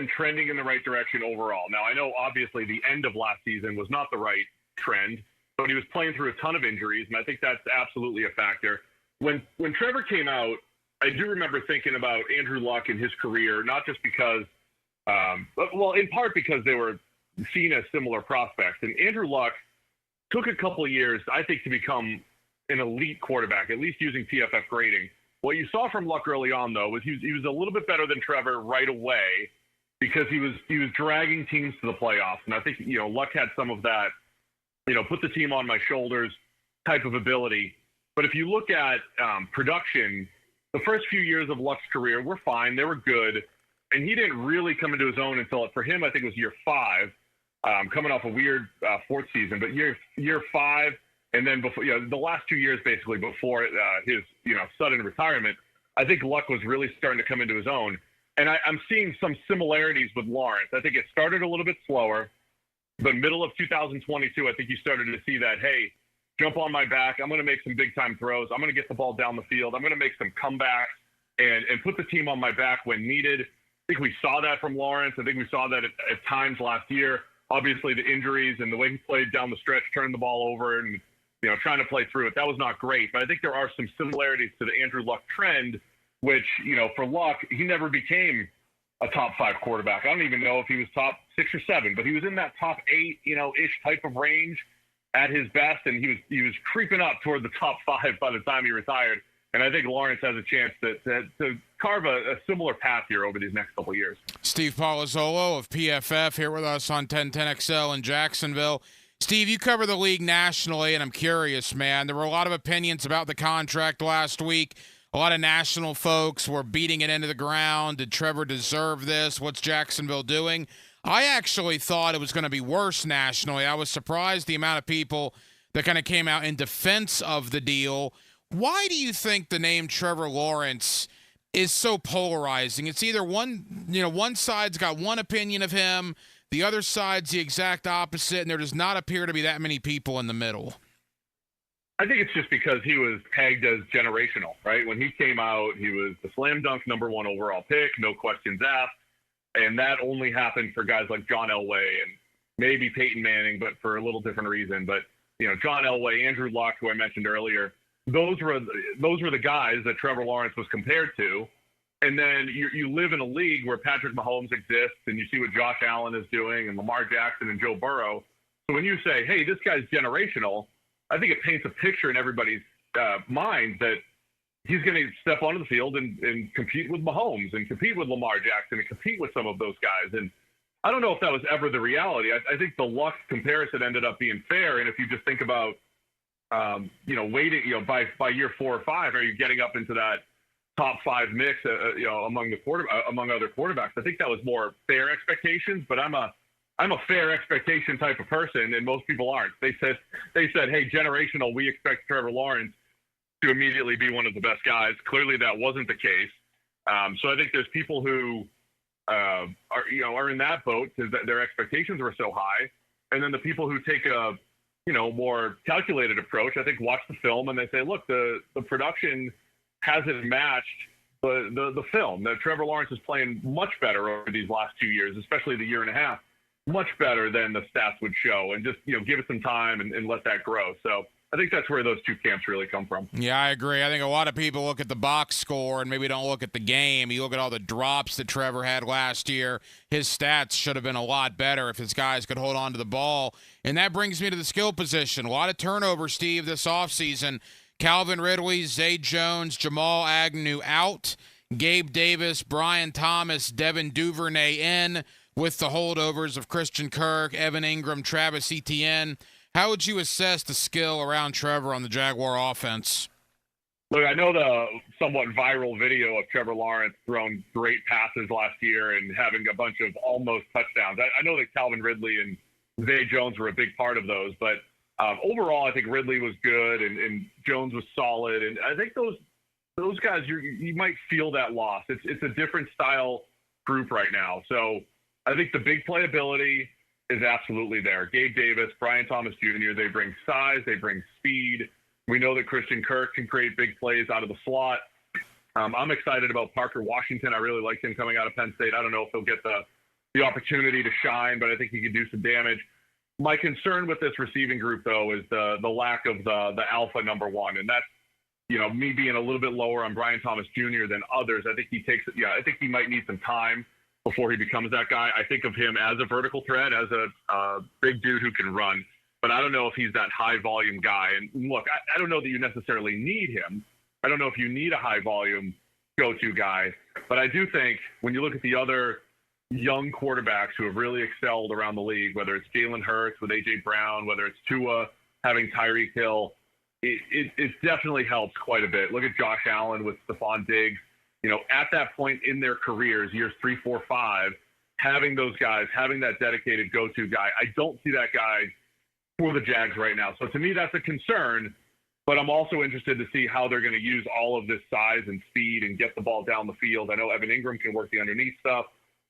trending in the right direction overall. Now, I know obviously the end of last season was not the right trend, but he was playing through a ton of injuries, and I think that's absolutely a factor. When Trevor came out, I do remember thinking about Andrew Luck and his career, not just because, in part because they were seen as similar prospects. And Andrew Luck took a couple of years, I think, to become an elite quarterback, at least using PFF grading. What you saw from Luck early on, though, was he was a little bit better than Trevor right away because he was dragging teams to the playoffs. And I think, Luck had some of that, put the team on my shoulders type of ability. But if you look at production, the first few years of Luck's career were fine. They were good. And he didn't really come into his own until, for him, I think it was year 5, coming off a weird fourth season. But year 5, and then before, the last 2 years basically before his, sudden retirement, I think Luck was really starting to come into his own. And I'm seeing some similarities with Lawrence. I think it started a little bit slower, but middle of 2022, I think you started to see that, hey, jump on my back. I'm going to make some big-time throws. I'm going to get the ball down the field. I'm going to make some comebacks and put the team on my back when needed. I think we saw that from Lawrence. I think we saw that at times last year. Obviously, the injuries and the way he played down the stretch, turned the ball over and, trying to play through it, that was not great. But I think there are some similarities to the Andrew Luck trend, which, for Luck, he never became a top 5 quarterback. I don't even know if he was top 6 or 7, but he was in that top 8, ish type of range at his best, and he was creeping up toward the top 5 by the time he retired. And I think Lawrence has a chance to carve a similar path here over these next couple of years.
Steve Palazzolo of PFF here with us on 1010XL in Jacksonville. Steve, you cover the league nationally, and I'm curious, man. There were a lot of opinions about the contract last week. A lot of national folks were beating it into the ground. Did Trevor deserve this? What's Jacksonville doing? I actually thought it was going to be worse nationally. I was surprised the amount of people that kind of came out in defense of the deal. Why do you think the name Trevor Lawrence is so polarizing? It's either one side's got one opinion of him, the other side's the exact opposite, and there does not appear to be that many people in the middle.
I think it's just because he was tagged as generational, right? When he came out, he was the slam dunk #1 overall pick, no questions asked. And that only happened for guys like John Elway and maybe Peyton Manning, but for a little different reason. But, John Elway, Andrew Luck, who I mentioned earlier, those were the guys that Trevor Lawrence was compared to. And then you live in a league where Patrick Mahomes exists, and you see what Josh Allen is doing, and Lamar Jackson and Joe Burrow. So when you say, hey, this guy's generational, I think it paints a picture in everybody's mind that he's going to step onto the field and compete with Mahomes and compete with Lamar Jackson and compete with some of those guys. And I don't know if that was ever the reality. I think the Luck comparison ended up being fair. And if you just think about, waiting, by year 4 or 5, are you getting up into that top 5 mix, among other quarterbacks? I think that was more fair expectations, but I'm a fair expectation type of person, and most people aren't. They said, hey, generational, we expect Trevor Lawrence to immediately be one of the best guys. Clearly that wasn't the case. So I think there's people who are in that boat because their expectations were so high. And then the people who take a, more calculated approach, I think watch the film and they say, look, the production hasn't matched the film. That Trevor Lawrence is playing much better over these last 2 years, especially the year and a half, much better than the stats would show. And just, give it some time and let that grow. So I think that's where those two camps really come from.
Yeah, I agree. I think a lot of people look at the box score and maybe don't look at the game. You look at all the drops that Trevor had last year. His stats should have been a lot better if his guys could hold on to the ball. And that brings me to the skill position. A lot of turnover, Steve, this offseason. Calvin Ridley, Zay Jones, Jamal Agnew out. Gabe Davis, Brian Thomas, Devin Duvernay in with the holdovers of Christian Kirk, Evan Ingram, Travis Etienne. How would you assess the skill around Trevor on the Jaguar offense?
Look, I know the somewhat viral video of Trevor Lawrence throwing great passes last year and having a bunch of almost touchdowns. I know that Calvin Ridley and Zay Jones were a big part of those, but overall, I think Ridley was good and Jones was solid. And I think those guys, you might feel that loss. It's a different style group right now. So I think the big playability is absolutely there. Gabe Davis, Brian Thomas Jr., they bring size, they bring speed. We know that Christian Kirk can create big plays out of the slot. I'm excited about Parker Washington. I really like him coming out of Penn State. I don't know if he'll get the opportunity to shine, but I think he can do some damage. My concern with this receiving group, though, is the lack of the alpha #1, and that's me being a little bit lower on Brian Thomas Jr. than others. I think I think he might need some time before he becomes that guy. I think of him as a vertical threat, as a big dude who can run, but I don't know if he's that high volume guy. And look, I don't know that you necessarily need him, I don't know if you need a high volume go-to guy, but I do think when you look at the other young quarterbacks who have really excelled around the league, whether it's Jalen Hurts with A.J. Brown, whether it's Tua having Tyreek Hill, it definitely helps quite a bit. Look at Josh Allen with Stephon Diggs. At that point in their careers, years 3, 4, 5, having those guys, having that dedicated go-to guy, I don't see that guy for the Jags right now. So to me, that's a concern, but I'm also interested to see how they're going to use all of this size and speed and get the ball down the field. I know Evan Ingram can work the underneath stuff,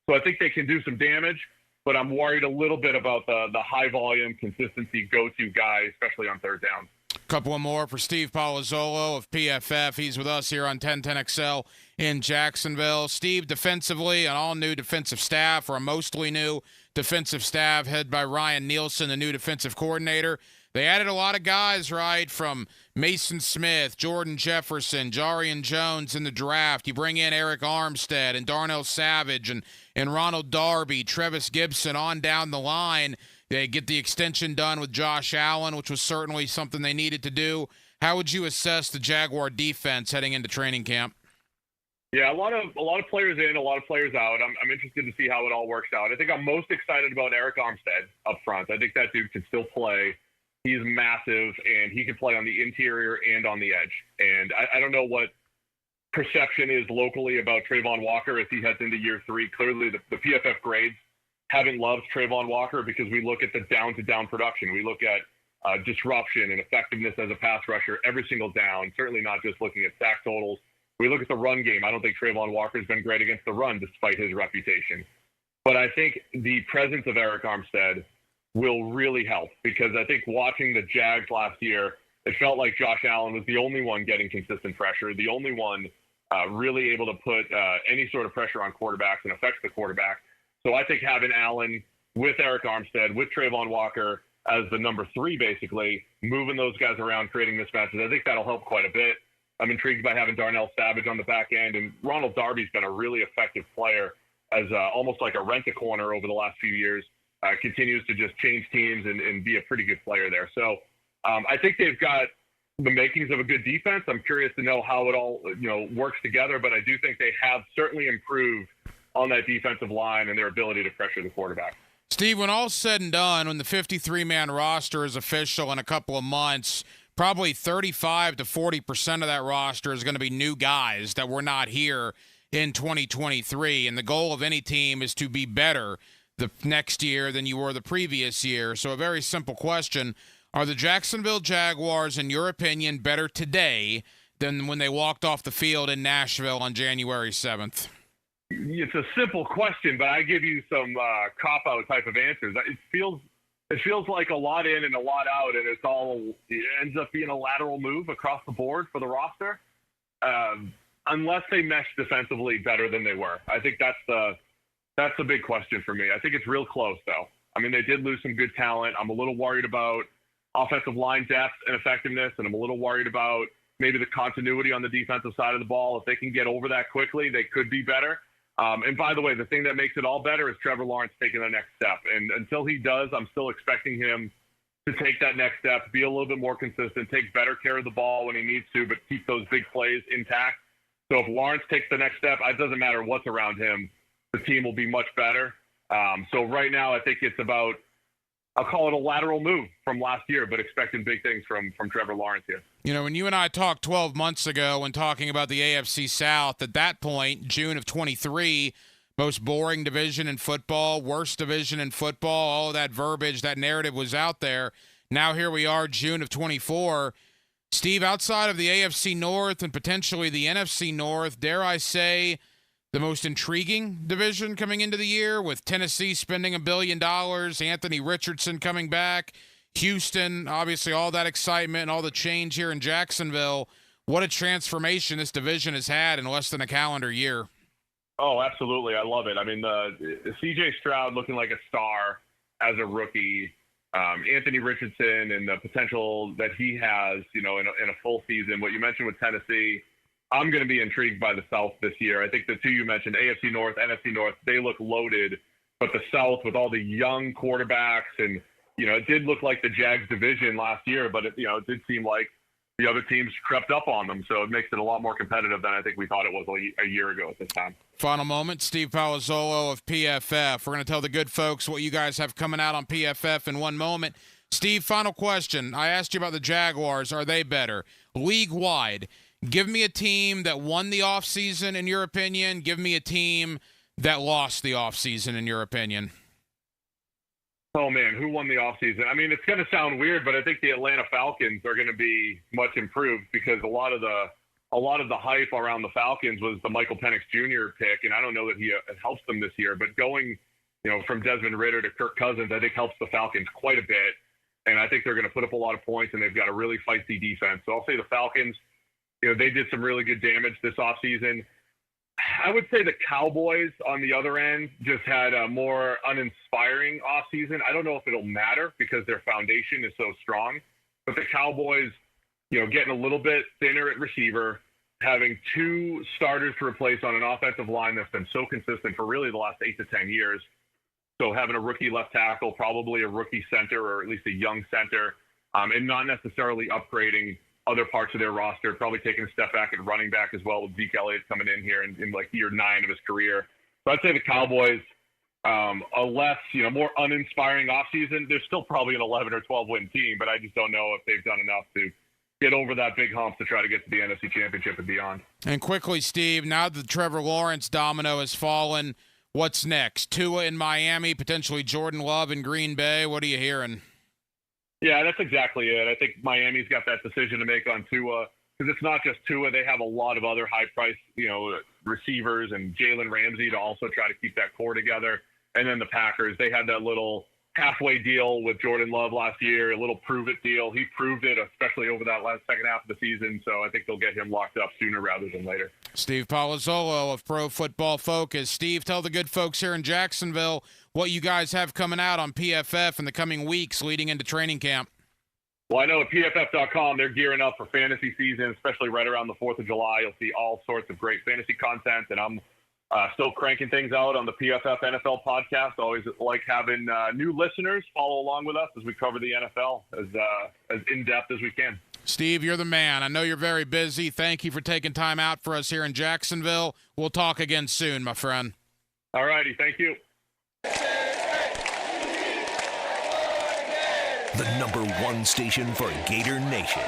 so I think they can do some damage, but I'm worried a little bit about the high-volume, consistency go-to guy, especially on third down.
Couple more for Steve Palazzolo of PFF. He's with us here on 1010XL in Jacksonville. Steve, defensively, an all-new defensive staff, or a mostly new defensive staff, headed by Ryan Nielsen, the new defensive coordinator. They added a lot of guys, right, from Mason Smith, Jordan Jefferson, Jarian Jones in the draft. You bring in Eric Armstead and Darnell Savage and Ronald Darby, Trevis Gibson on down the line. They get the extension done with Josh Allen, which was certainly something they needed to do. How would you assess the Jaguar defense heading into training camp?
Yeah, a lot of players in, a lot of players out. I'm interested to see how it all works out. I think I'm most excited about Eric Armstead up front. I think that dude can still play. He's massive, and he can play on the interior and on the edge. And I don't know what perception is locally about Trayvon Walker as he heads into year 3. Clearly, the PFF grades haven't loved Trayvon Walker because we look at the down-to-down production. We look at disruption and effectiveness as a pass rusher every single down, certainly not just looking at sack totals. We look at the run game. I don't think Trayvon Walker's been great against the run despite his reputation. But I think the presence of Eric Armstead will really help because I think watching the Jags last year, it felt like Josh Allen was the only one getting consistent pressure, the only one really able to put any sort of pressure on quarterbacks and affect the quarterback. So I think having Allen with Eric Armstead, with Trayvon Walker as the number 3, basically, moving those guys around, creating mismatches, I think that'll help quite a bit. I'm intrigued by having Darnell Savage on the back end, and Ronald Darby's been a really effective player as almost like a rent-a-corner over the last few years. Continues to just change teams and be a pretty good player there. So I think they've got the makings of a good defense. I'm curious to know how it all works together, but I do think they have certainly improved on that defensive line and their ability to pressure the quarterback.
Steve, when all's said and done, when the 53-man roster is official in a couple of months, probably 35 to 40% of that roster is going to be new guys that were not here in 2023. And the goal of any team is to be better the next year than you were the previous year. So a very simple question. Are the Jacksonville Jaguars, in your opinion, better today than when they walked off the field in Nashville on January 7th?
It's a simple question, but I give you some cop-out type of answers. It feels like a lot in and a lot out, and it ends up being a lateral move across the board for the roster, unless they mesh defensively better than they were. I think that's the big question for me. I think it's real close, though. I mean, they did lose some good talent. I'm a little worried about offensive line depth and effectiveness, and I'm a little worried about maybe the continuity on the defensive side of the ball. If they can get over that quickly, they could be better. And by the way, the thing that makes it all better is Trevor Lawrence taking the next step. And until he does, I'm still expecting him to take that next step, be a little bit more consistent, take better care of the ball when he needs to, but keep those big plays intact. So if Lawrence takes the next step, it doesn't matter what's around him. The team will be much better. So right now, I think it's about, I'll call it a lateral move from last year, but expecting big things from Trevor Lawrence here.
You know, when you and I talked 12 months ago when talking about the AFC South, at that point, June of 23, most boring division in football, worst division in football, all of that verbiage, that narrative was out there. Now here we are, June of 24. Steve, outside of the AFC North and potentially the NFC North, dare I say, the most intriguing division coming into the year, with Tennessee spending $1 billion, Anthony Richardson coming back, Houston, obviously all that excitement and all the change here in Jacksonville. What a transformation this division has had in less than a calendar year.
Oh, absolutely. I love it. I mean, the C.J. Stroud looking like a star as a rookie, Anthony Richardson and the potential that he has, in a full season. What you mentioned with Tennessee, I'm going to be intrigued by the South this year. I think the two you mentioned, AFC North, NFC North, they look loaded. But the South, with all the young quarterbacks, and, it did look like the Jags division last year, but it did seem like the other teams crept up on them. So it makes it a lot more competitive than I think we thought it was a year ago at this time.
Final moment, Steve Palazzolo of PFF. We're going to tell the good folks what you guys have coming out on PFF in one moment. Steve, final question. I asked you about the Jaguars. Are they better? League-wide, give me a team that won the offseason in your opinion. Give me a team that lost the offseason in your opinion.
Oh, man, who won the offseason? I mean, it's going to sound weird, but I think the Atlanta Falcons are going to be much improved because a lot of the hype around the Falcons was the Michael Penix Jr. pick, and I don't know that it helps them this year. But going, from Desmond Ridder to Kirk Cousins, I think helps the Falcons quite a bit, and I think they're going to put up a lot of points, and they've got a really feisty defense. So I'll say the Falcons, they did some really good damage this offseason. I would say the Cowboys on the other end just had a more uninspiring offseason. I don't know if it'll matter because their foundation is so strong, but the Cowboys, getting a little bit thinner at receiver, having two starters to replace on an offensive line that's been so consistent for really the last 8 to 10 years. So having a rookie left tackle, probably a rookie center or at least a young center, and not necessarily upgrading other parts of their roster, probably taking a step back at running back as well with Zeke Elliott coming in here in like year 9 of his career. So I'd say the Cowboys, a less, more uninspiring offseason. They're still probably an 11 or 12 win team, but I just don't know if they've done enough to get over that big hump to try to get to the NFC Championship and beyond. And quickly, Steve, now that the Trevor Lawrence domino has fallen, what's next? Tua in Miami, potentially Jordan Love in Green Bay. What are you hearing? Yeah, that's exactly it. I think Miami's got that decision to make on Tua because it's not just Tua. They have a lot of other high-priced, receivers and Jalen Ramsey to also try to keep that core together. And then the Packers, they had that little halfway deal with Jordan Love last year, a little prove-it deal. He proved it, especially over that last second half of the season. So I think they'll get him locked up sooner rather than later. Steve Palazzolo of Pro Football Focus. Steve, tell the good folks here in Jacksonville what you guys have coming out on PFF in the coming weeks leading into training camp. Well, I know at PFF.com, they're gearing up for fantasy season, especially right around the 4th of July. You'll see all sorts of great fantasy content, and I'm still cranking things out on the PFF NFL podcast. Always like having new listeners follow along with us as we cover the NFL as in-depth as we can. Steve, you're the man. I know you're very busy. Thank you for taking time out for us here in Jacksonville. We'll talk again soon, my friend. All righty. Thank you.
The #1 station for Gator Nation.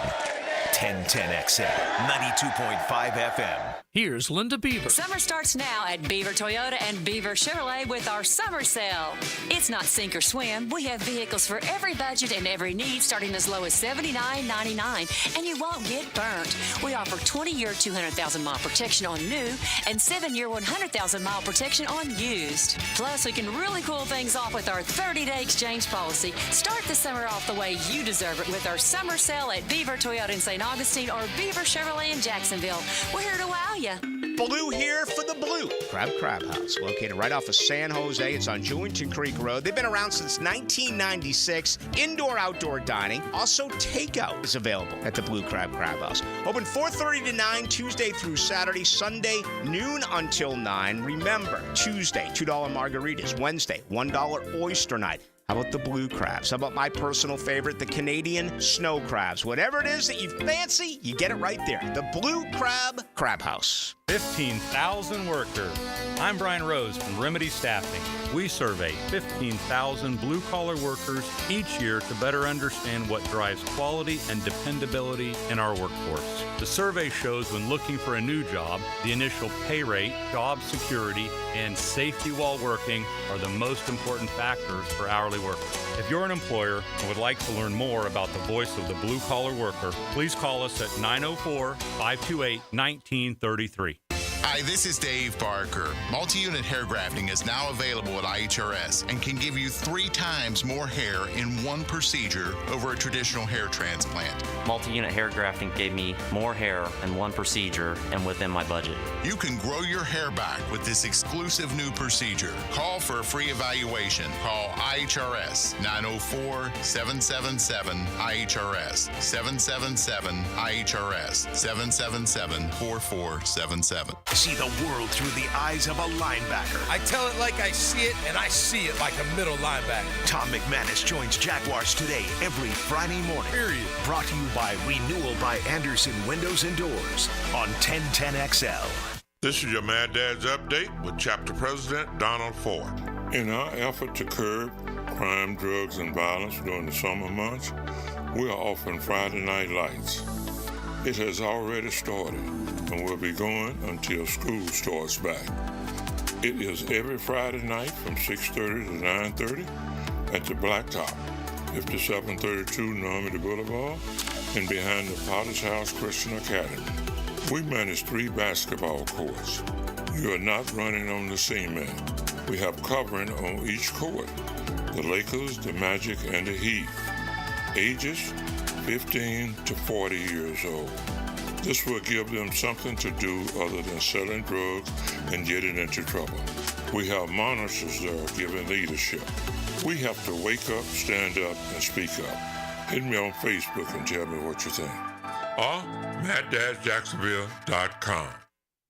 1010XL, 92.5 FM.
Here's Linda Beaver.
Summer starts now at Beaver Toyota and Beaver Chevrolet with our summer sale. It's not sink or swim. We have vehicles for every budget and every need, starting as low as $79.99, and you won't get burnt. We offer 20-year 200,000-mile protection on new and 7-year 100,000-mile protection on used. Plus, we can really cool things off with our 30-day exchange policy. Start the summer off the way you deserve it with our summer sale at Beaver Toyota in St. Augustine or Beaver Chevrolet in Jacksonville. We're here to wow you.
Blue here for the Blue Crab House, located right off of San Jose. It's on Jewington Creek Road. They've been around since 1996. Indoor-outdoor dining. Also, takeout is available at the Blue Crab House. Open 4:30 to 9, Tuesday through Saturday. Sunday, noon until 9. Remember, Tuesday, $2 margaritas. Wednesday, $1 oyster night. How about the blue crabs? How about my personal favorite, the Canadian snow crabs? Whatever it is that you fancy, you get it right there. The Blue Crab House.
15,000 workers. I'm Brian Rose from Remedy Staffing. We survey 15,000 blue-collar workers each year to better understand what drives quality and dependability in our workforce. The survey shows when looking for a new job, the initial pay rate, job security, and safety while working are the most important factors for hourly workers. If you're an employer and would like to learn more about the voice of the blue-collar worker, please call us at 904-528-1933.
Hi, this is Dave Barker. Multi-unit hair grafting is now available at IHRS and can give you 3 times more hair in one procedure over a traditional hair transplant.
Multi-unit hair grafting gave me more hair in one procedure and within my budget.
You can grow your hair back with this exclusive new procedure. Call for a free evaluation. Call IHRS 904-777-IHRS 777-IHRS 777-4477.
See the world through the eyes of a linebacker.
I tell it like I see it, and I see it like a middle linebacker.
Tom McManus joins Jaguars Today every Friday morning.
Period.
Brought to you by Renewal by Anderson Windows and Doors on 1010XL.
This is your Mad Dad's Update with Chapter President Donald Ford.
In our effort to curb crime, drugs, and violence during the summer months, we are offering Friday Night Lights. It has already started and will be going until school starts back. It is every Friday night from 6:30 to 9:30 at the Blacktop, 5732 Normandy Boulevard, and behind the Potter's House Christian Academy. We manage 3 basketball courts. You are not running on the cement. We have covering on each court. The Lakers, the Magic, and the Heat. Ages 15 to 40 years old. This will give them something to do other than selling drugs and getting into trouble. We have monitors there giving leadership. We have to wake up, stand up, and speak up. Hit me on Facebook and tell me what you think.
Or MattDadJacksonville.com.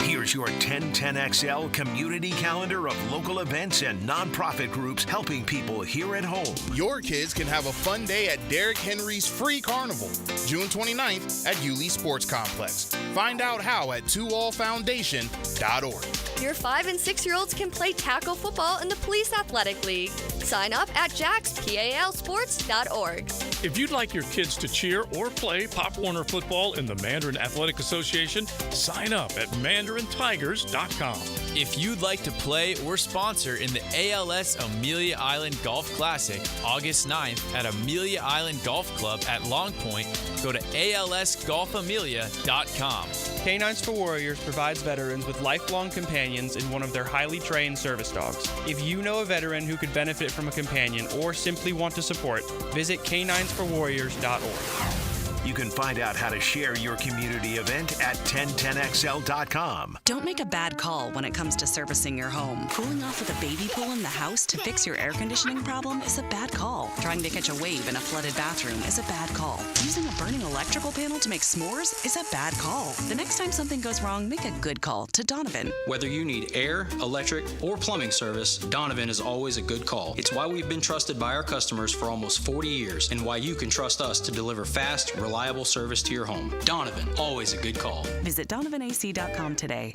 Here's your 1010XL community calendar of local events and nonprofit groups helping people here at home.
Your kids can have a fun day at Derrick Henry's Free Carnival, June 29th at Yulee Sports Complex. Find out how at twoallfoundation.org.
Your 5- and 6-year-olds can play tackle football in the Police Athletic League. Sign up at jaxpalsports.org.
If you'd like your kids to cheer or play Pop Warner football in the Mandarin Athletic Association, sign up at mandarintigers.com.
If you'd like to play or sponsor in the ALS Amelia Island Golf Classic, August 9th at Amelia Island Golf Club at Long Point, go to alsgolfamelia.com.
Canines for Warriors provides veterans with lifelong companions in one of their highly trained service dogs. If you know a veteran who could benefit from a companion or simply want to support, visit caninesforwarriors.org.
You can find out how to share your community event at 1010XL.com.
Don't make a bad call when it comes to servicing your home. Cooling off with a baby pool in the house to fix your air conditioning problem is a bad call. Trying to catch a wave in a flooded bathroom is a bad call. Using a burning electrical panel to make s'mores is a bad call. The next time something goes wrong, make a good call to Donovan.
Whether you need air, electric, or plumbing service, Donovan is always a good call. It's why we've been trusted by our customers for almost 40 years and why you can trust us to deliver fast, reliable service to your home. Donovan, always a good call.
Visit DonovanAC.com today.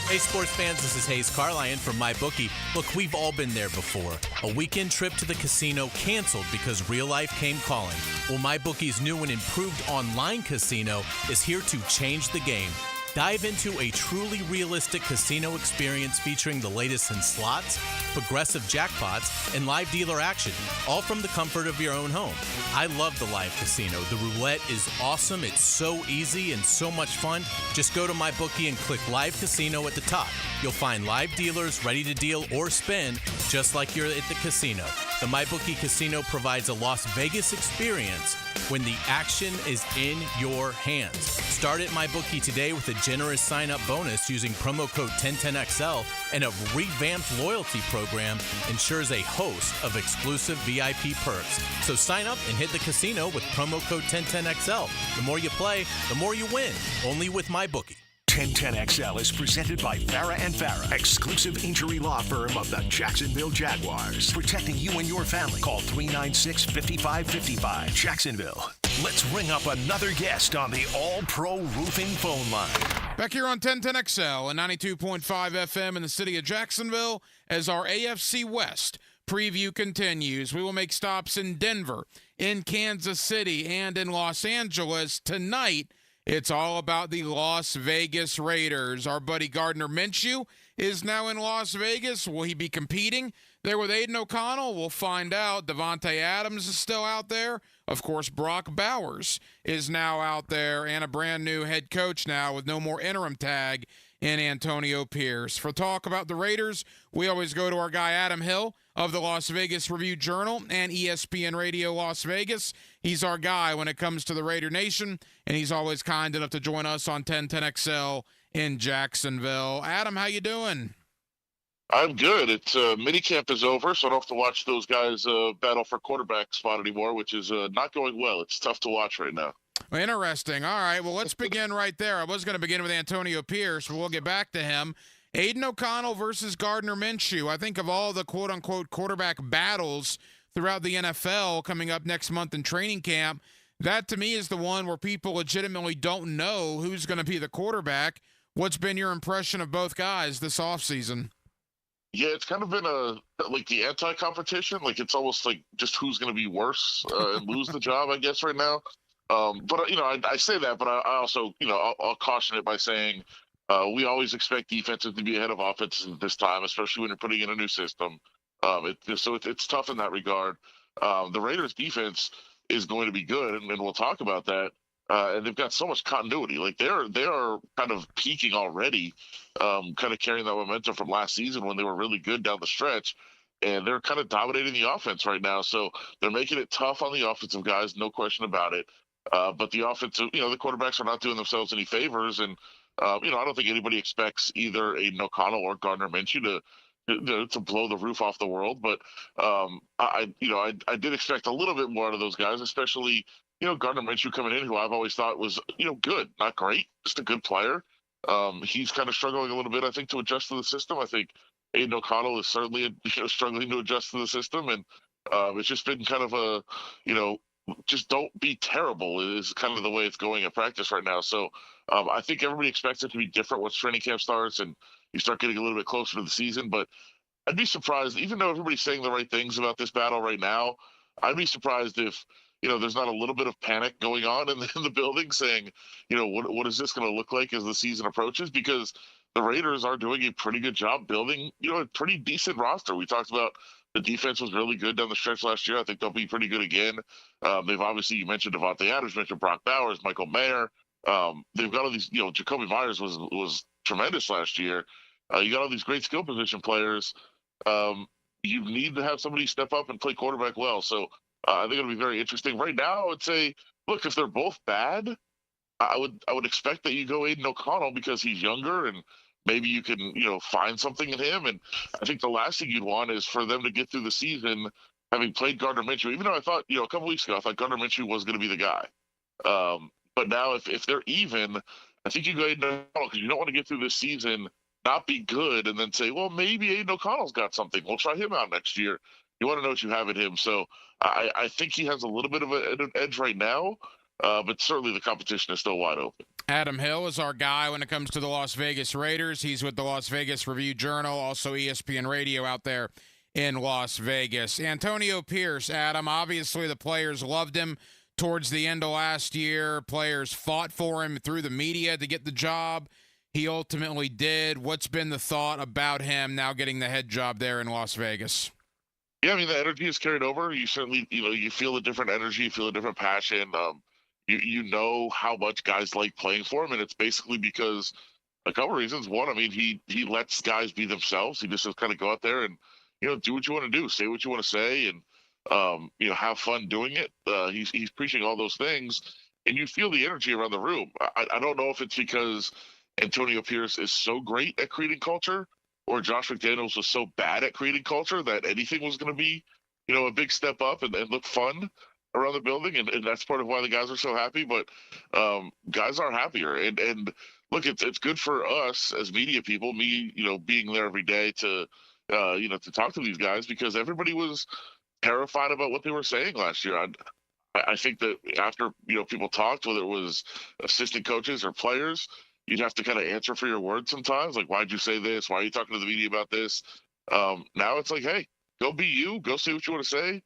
Hey sports fans, this is Hayes Carlyon from MyBookie. Look, we've all been there before. A weekend trip to the casino canceled because real life came calling. Well, MyBookie's new and improved online casino is here to change the game. Dive into a truly realistic casino experience featuring the latest in slots, progressive jackpots, and live dealer action, all from the comfort of your own home. I love the live casino. The roulette is awesome. It's so easy and so much fun. Just go to MyBookie and click Live Casino at the top. You'll find live dealers ready to deal or spin just like you're at the casino. The MyBookie Casino provides a Las Vegas experience when the action is in your hands. Start at MyBookie today with a generous sign-up bonus using promo code 1010XL, and a revamped loyalty program ensures a host of exclusive VIP perks. So sign up and hit the casino with promo code 1010XL. The more you play, the more you win. Only with MyBookie.
1010XL is presented by Farah & Farah, exclusive injury law firm of the Jacksonville Jaguars. Protecting you and your family. Call 396-5555. Jacksonville. Let's ring up another guest on the All-Pro Roofing phone line.
Back here on 1010XL and 92.5 FM in the city of Jacksonville as our AFC West preview continues. We will make stops in Denver, in Kansas City, and in Los Angeles. Tonight, it's all about the Las Vegas Raiders. Our buddy Gardner Minshew is now in Las Vegas. Will he be competing there with Aiden O'Connell? We'll find out. Devontae Adams is still out there. Of course, Brock Bowers is now out there, and a brand new head coach now with no more interim tag in Antonio Pierce. For talk about the Raiders, we always go to our guy Adam Hill of the Las Vegas Review-Journal and ESPN Radio Las Vegas. He's our guy when it comes to the Raider Nation, and he's always kind enough to join us on 1010XL in Jacksonville. Adam, how you doing?
I'm good. It's minicamp is over, so I don't have to watch those guys battle for quarterback spot anymore, which is not going well. It's tough to watch right now.
Interesting. All right. Well, let's begin right there. I was going to begin with Antonio Pierce, but we'll get back to him. Aiden O'Connell versus Gardner Minshew. I think of all the quote-unquote quarterback battles throughout the NFL coming up next month in training camp, that to me is the one where people legitimately don't know who's going to be the quarterback. What's been your impression of both guys this offseason?
Yeah, it's kind of been the anti-competition. Like, it's almost like just who's going to be worse and lose the job, I guess, right now. But I say that, but I also, I'll caution it by saying we always expect defenses to be ahead of offenses at this time, especially when you're putting in a new system. So it's tough in that regard. The Raiders' defense is going to be good, and we'll talk about that. And they've got so much continuity. Like, they are kind of peaking already, kind of carrying that momentum from last season when they were really good down the stretch. And they're kind of dominating the offense right now. So they're making it tough on the offensive guys, no question about it. But the offensive, the quarterbacks are not doing themselves any favors. And, I don't think anybody expects either Aiden O'Connell or Gardner Minshew to blow the roof off the world. But I did expect a little bit more out of those guys, especially, Gardner Minshew coming in, who I've always thought was, good, not great, just a good player. He's kind of struggling a little bit, I think, to adjust to the system. I think Aiden O'Connell is certainly struggling to adjust to the system. And it's just been kind of a, just don't be terrible is kind of the way it's going at practice right now. So I think everybody expects it to be different once training camp starts and you start getting a little bit closer to the season. But I'd be surprised, even though everybody's saying the right things about this battle right now, I'd be surprised if, there's not a little bit of panic going on in the building saying, what is this going to look like as the season approaches? Because the Raiders are doing a pretty good job building, a pretty decent roster. We talked about the defense was really good down the stretch last year. I think they'll be pretty good again. They've obviously, you mentioned Devontae Adams, mentioned Brock Bowers, Michael Mayer. They've got all these, Jacoby Myers was tremendous last year. You got all these great skill position players. You need to have somebody step up and play quarterback well. So I think it'll be very interesting. Right now, I would say, look, if they're both bad, I would expect that you go Aiden O'Connell because he's younger and maybe you can, find something in him. And I think the last thing you'd want is for them to get through the season having played Gardner Minshew, even though I thought, a couple weeks ago, I thought Gardner Minshew was going to be the guy. But now if they're even, I think you go Aiden O'Connell because you don't want to get through this season, not be good, and then say, well, maybe Aiden O'Connell's got something. We'll try him out next year. You want to know what you have in him. So I think he has a little bit of an edge right now, but certainly the competition is still wide open.
Adam Hill is our guy when it comes to the Las Vegas Raiders. He's with the Las Vegas Review-Journal, also ESPN Radio out there in Las Vegas. Antonio Pierce, Adam, obviously the players loved him towards the end of last year. Players fought for him through the media to get the job. He ultimately did. What's been the thought about him now getting the head job there in Las Vegas?
Yeah, I mean, the energy is carried over. You certainly, you feel a different energy, you feel a different passion. You know how much guys like playing for him, and it's basically because a couple reasons. One, I mean, he lets guys be themselves. He just kind of go out there and, do what you want to do, say what you want to say, and, have fun doing it. He's preaching all those things, and you feel the energy around the room. I don't know if it's because Antonio Pierce is so great at creating culture or Josh McDaniels was so bad at creating culture that anything was going to be, a big step up and look fun around the building. And that's part of why the guys are so happy. But guys are happier. And look, it's good for us as media people, me, being there every day to talk to these guys because everybody was terrified about what they were saying last year. I think that after, people talked, whether it was assistant coaches or players, you'd have to kind of answer for your words sometimes. Like, why'd you say this? Why are you talking to the media about this? Now it's like, hey, go be you. Go say what you want to say.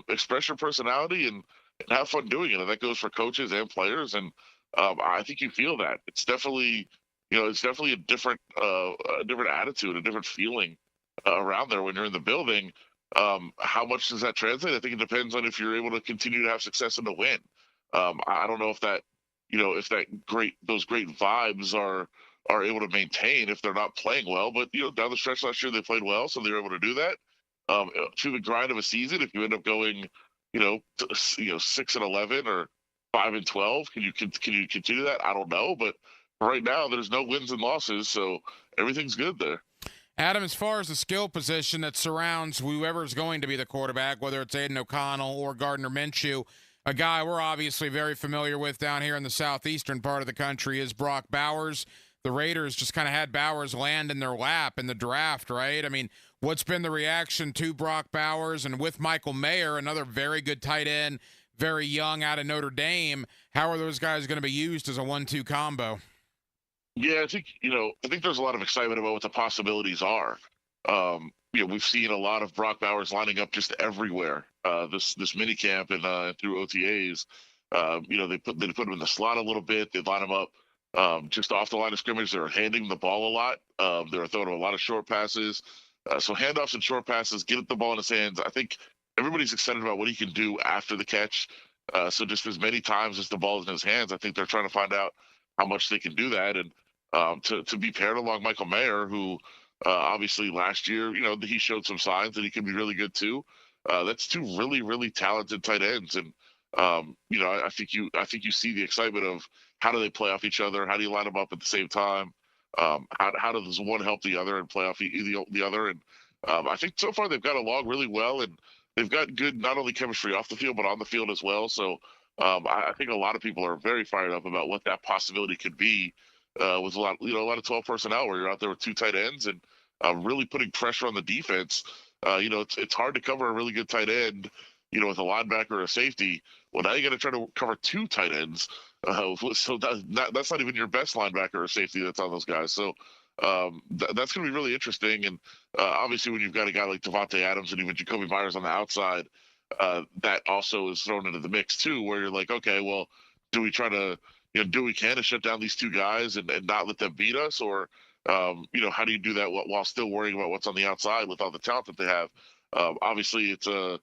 Express your personality and have fun doing it. And that goes for coaches and players. And I think you feel that. It's definitely, a different attitude, a different feeling around there when you're in the building. How much does that translate? I think it depends on if you're able to continue to have success and to win. I don't know if that, if those great vibes are able to maintain if they're not playing well. But, down the stretch last year, they played well, so they were able to do that. Through the grind of a season, if you end up going, 6-11 or 5-12, can you continue that? I don't know. But right now, there's no wins and losses, so everything's good there.
Adam, as far as the skill position that surrounds whoever's going to be the quarterback, whether it's Aiden O'Connell or Gardner Minshew, A guy we're obviously very familiar with down here in the southeastern part of the country is Brock Bowers. The Raiders just kind of had Bowers land in their lap in the draft, right? I mean, what's been the reaction to Brock Bowers? And with Michael Mayer, another very good tight end, very young out of Notre Dame, how are those guys going to be used as a 1-2 combo?
Yeah, I think there's a lot of excitement about what the possibilities are. We've seen a lot of Brock Bowers lining up just everywhere this mini camp and through OTAs. They put him in the slot a little bit. They line him up just off the line of scrimmage. They're handing him the ball a lot. They're throwing him a lot of short passes. So handoffs and short passes, get the ball in his hands. I think everybody's excited about what he can do after the catch. So just as many times as the ball is in his hands, I think they're trying to find out how much they can do that. And to be paired along Michael Mayer, who obviously last year, he showed some signs that he can be really good too. That's two really, really talented tight ends. And, I think you see the excitement of how do they play off each other? How do you line them up at the same time? How does one help the other and play off the other? And I think so far they've got along really well, and they've got good not only chemistry off the field but on the field as well. So I think a lot of people are very fired up about what that possibility could be with a lot of 12 personnel where you're out there with two tight ends and really putting pressure on the defense. It's hard to cover a really good tight end, with a linebacker or a safety. Well, now you got to try to cover two tight ends. So that's not even your best linebacker or safety that's on those guys. So that's going to be really interesting. And obviously when you've got a guy like Devontae Adams and even Jacoby Myers on the outside, that also is thrown into the mix too, where you're like, okay, well, do we try to, do we can to shut down these two guys and not let them beat us? Or, how do you do that while still worrying about what's on the outside with all the talent that they have? Obviously it's not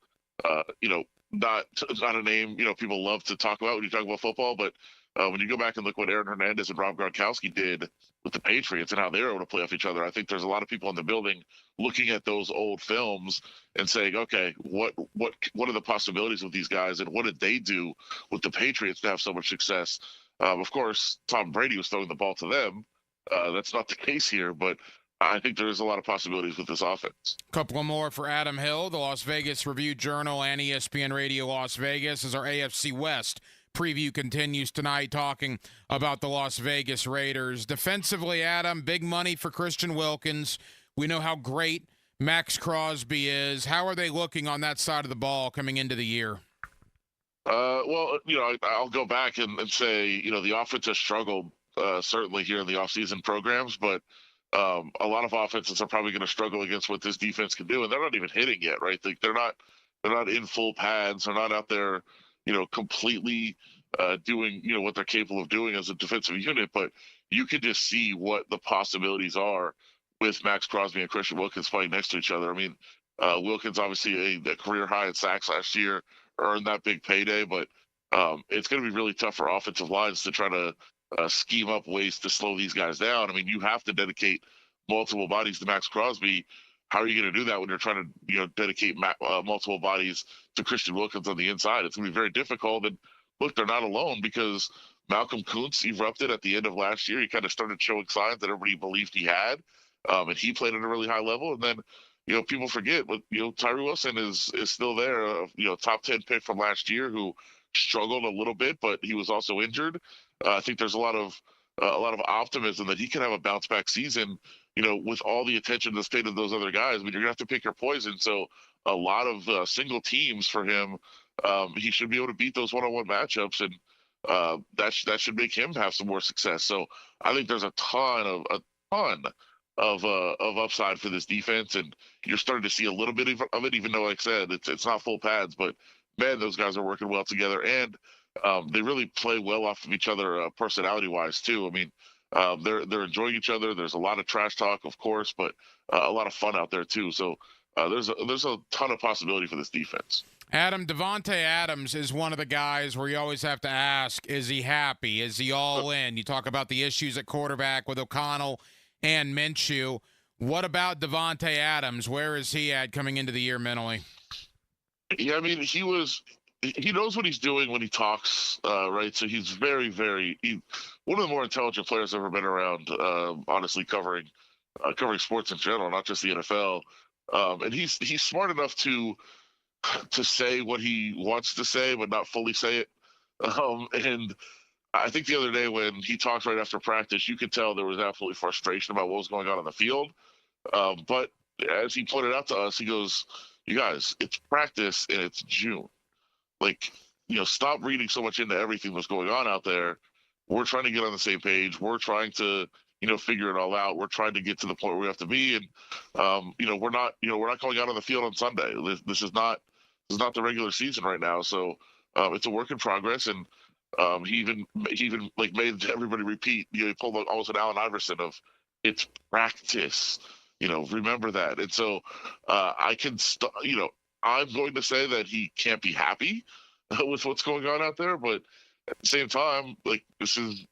a name, people love to talk about when you talk about football, but when you go back and look what Aaron Hernandez and Rob Gronkowski did with the Patriots and how they were able to play off each other, I think there's a lot of people in the building looking at those old films and saying, okay, what are the possibilities with these guys, and what did they do with the Patriots to have so much success? Of course, Tom Brady was throwing the ball to them. That's not the case here, but I think there's a lot of possibilities with this offense.
A couple more for Adam Hill, the Las Vegas Review-Journal and ESPN Radio Las Vegas, as our AFC West preview continues tonight, talking about the Las Vegas Raiders. Defensively, Adam, big money for Christian Wilkins. We know how great Max Crosby is. How are they looking on that side of the ball coming into the year?
Well, I'll go back and say, the offense has struggled certainly here in the offseason programs, but a lot of offenses are probably going to struggle against what this defense can do, and they're not even hitting yet, right? They're not in full pads. They're not out there, completely doing, what they're capable of doing as a defensive unit. But you can just see what the possibilities are with Max Crosby and Christian Wilkins fighting next to each other. I mean, Wilkins obviously a career high in sacks last year, earned that big payday, but it's going to be really tough for offensive lines to try to scheme up ways to slow these guys down. I mean, you have to dedicate multiple bodies to Max Crosby. How are you going to do that when you're trying to, dedicate multiple bodies to Christian Wilkins on the inside? It's going to be very difficult. And look, they're not alone, because Malcolm Kuntz erupted at the end of last year. He kind of started showing signs that everybody believed he had, and he played at a really high level. And then, people forget, but Tyree Wilson is still there. Top 10 pick from last year who struggled a little bit, but he was also injured. I think there's a lot of optimism that he can have a bounce back season, with all the attention that's paid to those other guys. I mean, you're gonna have to pick your poison. So a lot of single teams for him. He should be able to beat those one-on-one matchups, and that should make him have some more success. So I think there's a ton of upside for this defense, and you're starting to see a little bit of it, even though, like I said, it's not full pads, but man, those guys are working well together, and they really play well off of each other personality-wise too. I mean, they're enjoying each other. There's a lot of trash talk, of course, but a lot of fun out there too. So there's a ton of possibility for this defense.
Adam, Devontae Adams is one of the guys where you always have to ask, is he happy? Is he all in? You talk about the issues at quarterback with O'Connell and Minshew. What about Devontae Adams? Where is he at coming into the year mentally?
Yeah, I mean, he knows what he's doing when he talks, right? So he's very, very one of the more intelligent players I've ever been around, honestly, covering sports in general, not just the NFL. And he's smart enough to to say what he wants to say, but not fully say it. And I think the other day when he talked right after practice, you could tell there was absolutely frustration about what was going on the field. But as he pointed out to us, he goes, "You guys, it's practice and it's June. Like, stop reading so much into everything that's going on out there. We're trying to get on the same page. We're trying to, figure it all out. We're trying to get to the point where we have to be. And, we're not going out on the field on Sunday. This is not the regular season right now. So it's a work in progress." And he even like made everybody repeat. He pulled almost an Allen Iverson of, "It's practice. Remember that." And so I can, I'm going to say that he can't be happy with what's going on out there, but at the same time, like this is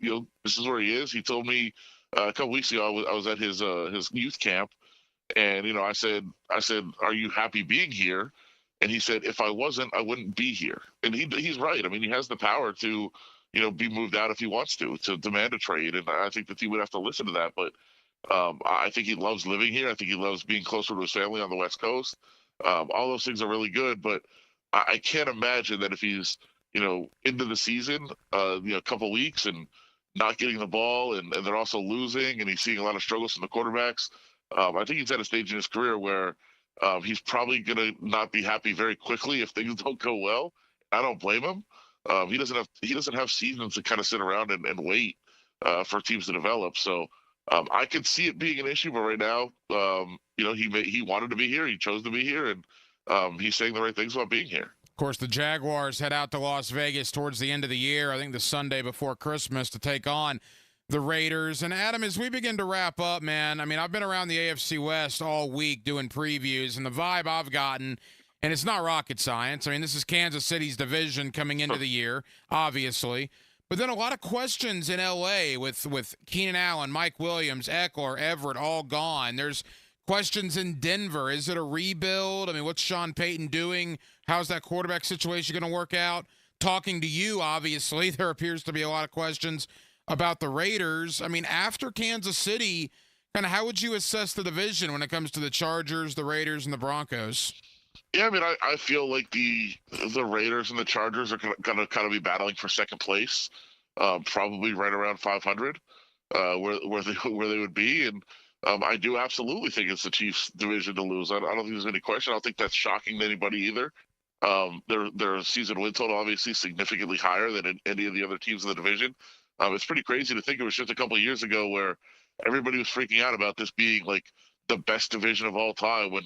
where he is. He told me a couple weeks ago I was at his youth camp, and I said, "Are you happy being here?" And he said, "If I wasn't, I wouldn't be here." And he's right. I mean, he has the power to, be moved out if he wants to demand a trade. And I think that he would have to listen to that. But I think he loves living here. I think he loves being closer to his family on the West Coast. All those things are really good. But I can't imagine that if he's, into the season, a couple weeks and not getting the ball and they're also losing and he's seeing a lot of struggles from the quarterbacks. I think he's at a stage in his career where he's probably going to not be happy very quickly if things don't go well. I don't blame him. He doesn't have seasons to kind of sit around and wait for teams to develop. So I could see it being an issue, but right now, he wanted to be here. He chose to be here, and he's saying the right things about being here.
Of course, the Jaguars head out to Las Vegas towards the end of the year, I think the Sunday before Christmas, to take on the Raiders. And Adam, as we begin to wrap up, man, I mean, I've been around the AFC West all week doing previews, and the vibe I've gotten, and it's not rocket science. I mean, this is Kansas City's division coming into the year, obviously. But then a lot of questions in L.A. with Keenan Allen, Mike Williams, Eckler, Everett, all gone. There's questions in Denver. Is it a rebuild? I mean, what's Sean Payton doing? How's that quarterback situation going to work out? Talking to you, obviously, there appears to be a lot of questions about the Raiders. I mean, after Kansas City, kind of how would you assess the division when it comes to the Chargers, the Raiders, and the Broncos?
Yeah, I mean, I feel like the Raiders and the Chargers are going to kind of be battling for second place, probably right around 500, where they would be. And I do absolutely think it's the Chiefs' division to lose. I don't think there's any question. I don't think that's shocking to anybody either. Their season win total obviously significantly higher than any of the other teams in the division. It's pretty crazy to think it was just a couple of years ago where everybody was freaking out about this being like the best division of all time when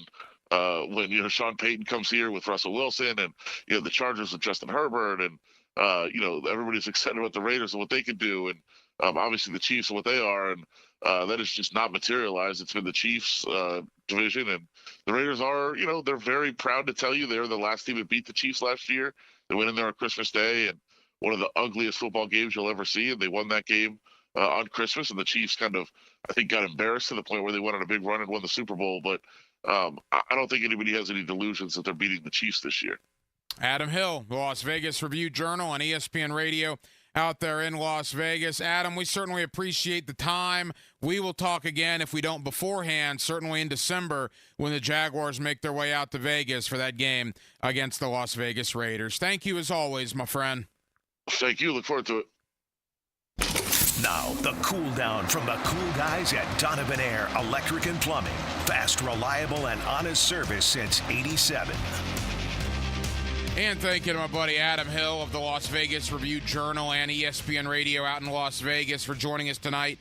Sean Payton comes here with Russell Wilson and the Chargers with Justin Herbert and everybody's excited about the Raiders and what they can do and obviously the Chiefs and what they are, and that has just not materialized. It's been the Chiefs division, and the Raiders are they're very proud to tell you they're the last team that beat the Chiefs last year. They went in there on Christmas Day and one of the ugliest football games you'll ever see, and they won that game on Christmas, and the Chiefs kind of, I think, got embarrassed to the point where they went on a big run and won the Super Bowl. But I don't think anybody has any delusions that they're beating the Chiefs this year.
Adam Hill, the Las Vegas Review-Journal on ESPN Radio out there in Las Vegas. Adam, we certainly appreciate the time. We will talk again, if we don't beforehand, certainly in December when the Jaguars make their way out to Vegas for that game against the Las Vegas Raiders. Thank you as always, my friend.
Thank you. Look forward to it.
Now, the cool down from the cool guys at Donovan Air Electric and Plumbing. Fast, reliable, and honest service since '87.
And thank you to my buddy Adam Hill of the Las Vegas Review-Journal and ESPN Radio out in Las Vegas for joining us tonight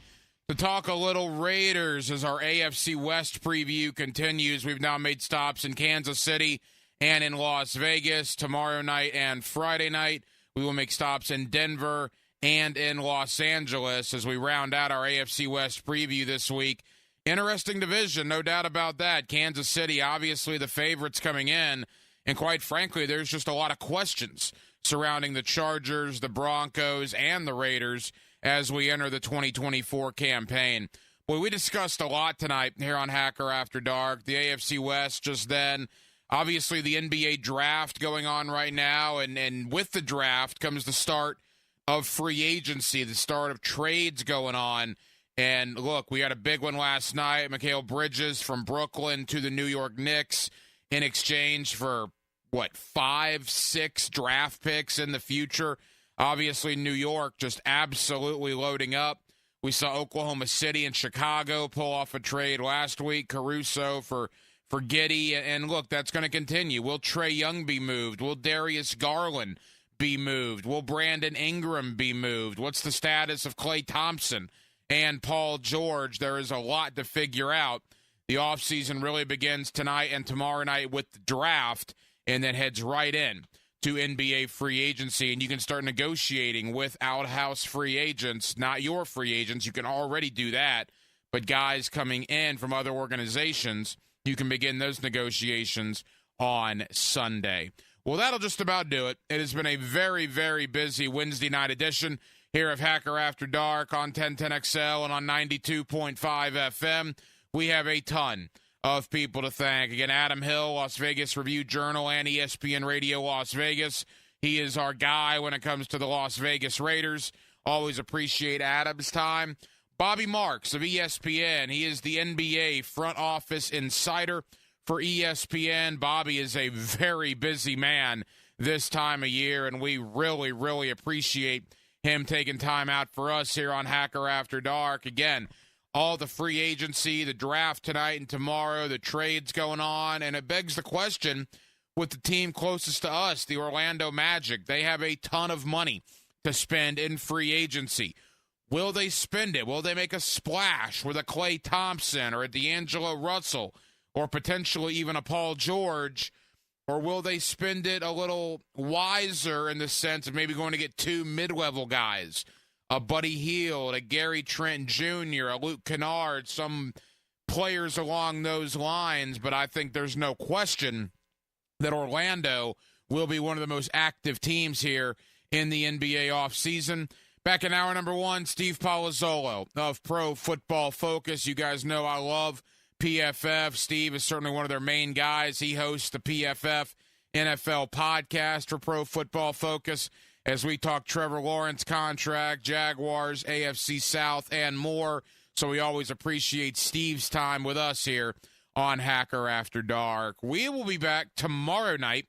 to talk a little Raiders as our AFC West preview continues. We've now made stops in Kansas City and in Las Vegas tomorrow night and Friday night. We will make stops in Denver and in Los Angeles as we round out our AFC West preview this week. Interesting division, no doubt about that. Kansas City, obviously the favorites coming in. And quite frankly, there's just a lot of questions surrounding the Chargers, the Broncos, and the Raiders as we enter the 2024 campaign. Boy, we discussed a lot tonight here on Hacker After Dark. The AFC West just then. Obviously, the NBA draft going on right now, and with the draft comes the start of free agency, the start of trades going on. And look, we had a big one last night. Mikal Bridges from Brooklyn to the New York Knicks in exchange for 5, 6 draft picks in the future. Obviously, New York just absolutely loading up. We saw Oklahoma City and Chicago pull off a trade last week. Caruso for Giddey. And look, that's going to continue. Will Trae Young be moved? Will Darius Garland be moved? Will Brandon Ingram be moved? What's the status of Klay Thompson and Paul George? There is a lot to figure out. The offseason really begins tonight and tomorrow night with the draft and then heads right in to NBA free agency. And you can start negotiating with out-house free agents, not your free agents. You can already do that. But guys coming in from other organizations, you can begin those negotiations on Sunday. Well, that'll just about do it. It has been a very, very busy Wednesday night edition here of Hacker After Dark on 1010XL and on 92.5 FM. We have a ton of people to thank. Again, Adam Hill, Las Vegas Review-Journal and ESPN Radio Las Vegas. He is our guy when it comes to the Las Vegas Raiders. Always appreciate Adam's time. Bobby Marks of ESPN. He is the NBA front office insider for ESPN. Bobby is a very busy man this time of year, and we really, really appreciate him taking time out for us here on Hacker After Dark. Again, all the free agency, the draft tonight and tomorrow, the trades going on, and it begs the question with the team closest to us, the Orlando Magic. They have a ton of money to spend in free agency. Will they spend it? Will they make a splash with a Klay Thompson or a D'Angelo Russell or potentially even a Paul George? Or will they spend it a little wiser in the sense of maybe going to get 2 mid-level guys, a Buddy Hield, a Gary Trent Jr., a Luke Kennard, some players along those lines? But I think there's no question that Orlando will be one of the most active teams here in the NBA offseason. Back in hour number 1, Steve Palazzolo of Pro Football Focus. You guys know I love PFF. Steve is certainly one of their main guys. He hosts the PFF NFL podcast for Pro Football Focus as we talk Trevor Lawrence contract, Jaguars, AFC South, and more. So we always appreciate Steve's time with us here on Hacker After Dark. We will be back tomorrow night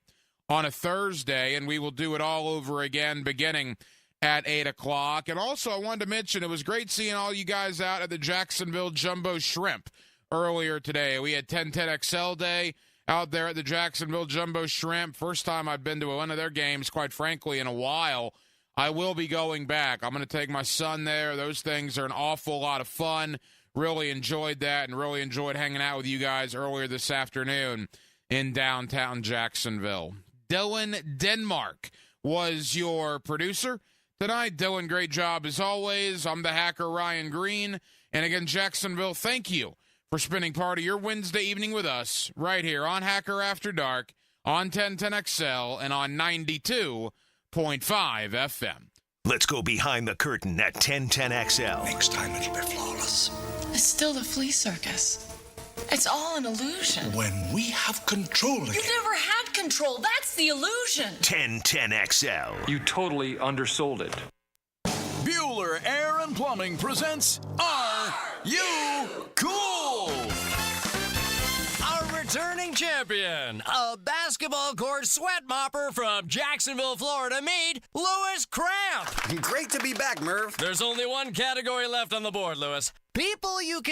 on a Thursday, and we will do it all over again beginning at 8 o'clock. And also, I wanted to mention, it was great seeing all you guys out at the Jacksonville Jumbo Shrimp earlier today. We had 1010XL Day out there at the Jacksonville Jumbo Shrimp. First time I've been to one of their games, quite frankly, in a while. I will be going back. I'm going to take my son there. Those things are an awful lot of fun. Really enjoyed that and really enjoyed hanging out with you guys earlier this afternoon in downtown Jacksonville. Dylan Denmark was your producer tonight. Dylan, great job as always. I'm the hacker, Ryan Green. And again, Jacksonville, thank you for spending part of your Wednesday evening with us right here on Hacker After Dark on 1010XL and on 92.5 FM.
Let's go behind the curtain at 1010XL.
Next time it'll be flawless.
It's still the flea circus. It's all an illusion.
When we have control again.
You've never had control. That's the illusion.
1010XL.
You totally undersold it.
Bueller Air and Plumbing presents Are You Cool?
Our returning champion, a basketball court sweat mopper from Jacksonville, Florida, meet Louis Cramp.
Great to be back, Merv.
There's only one category left on the board, Louis. People you can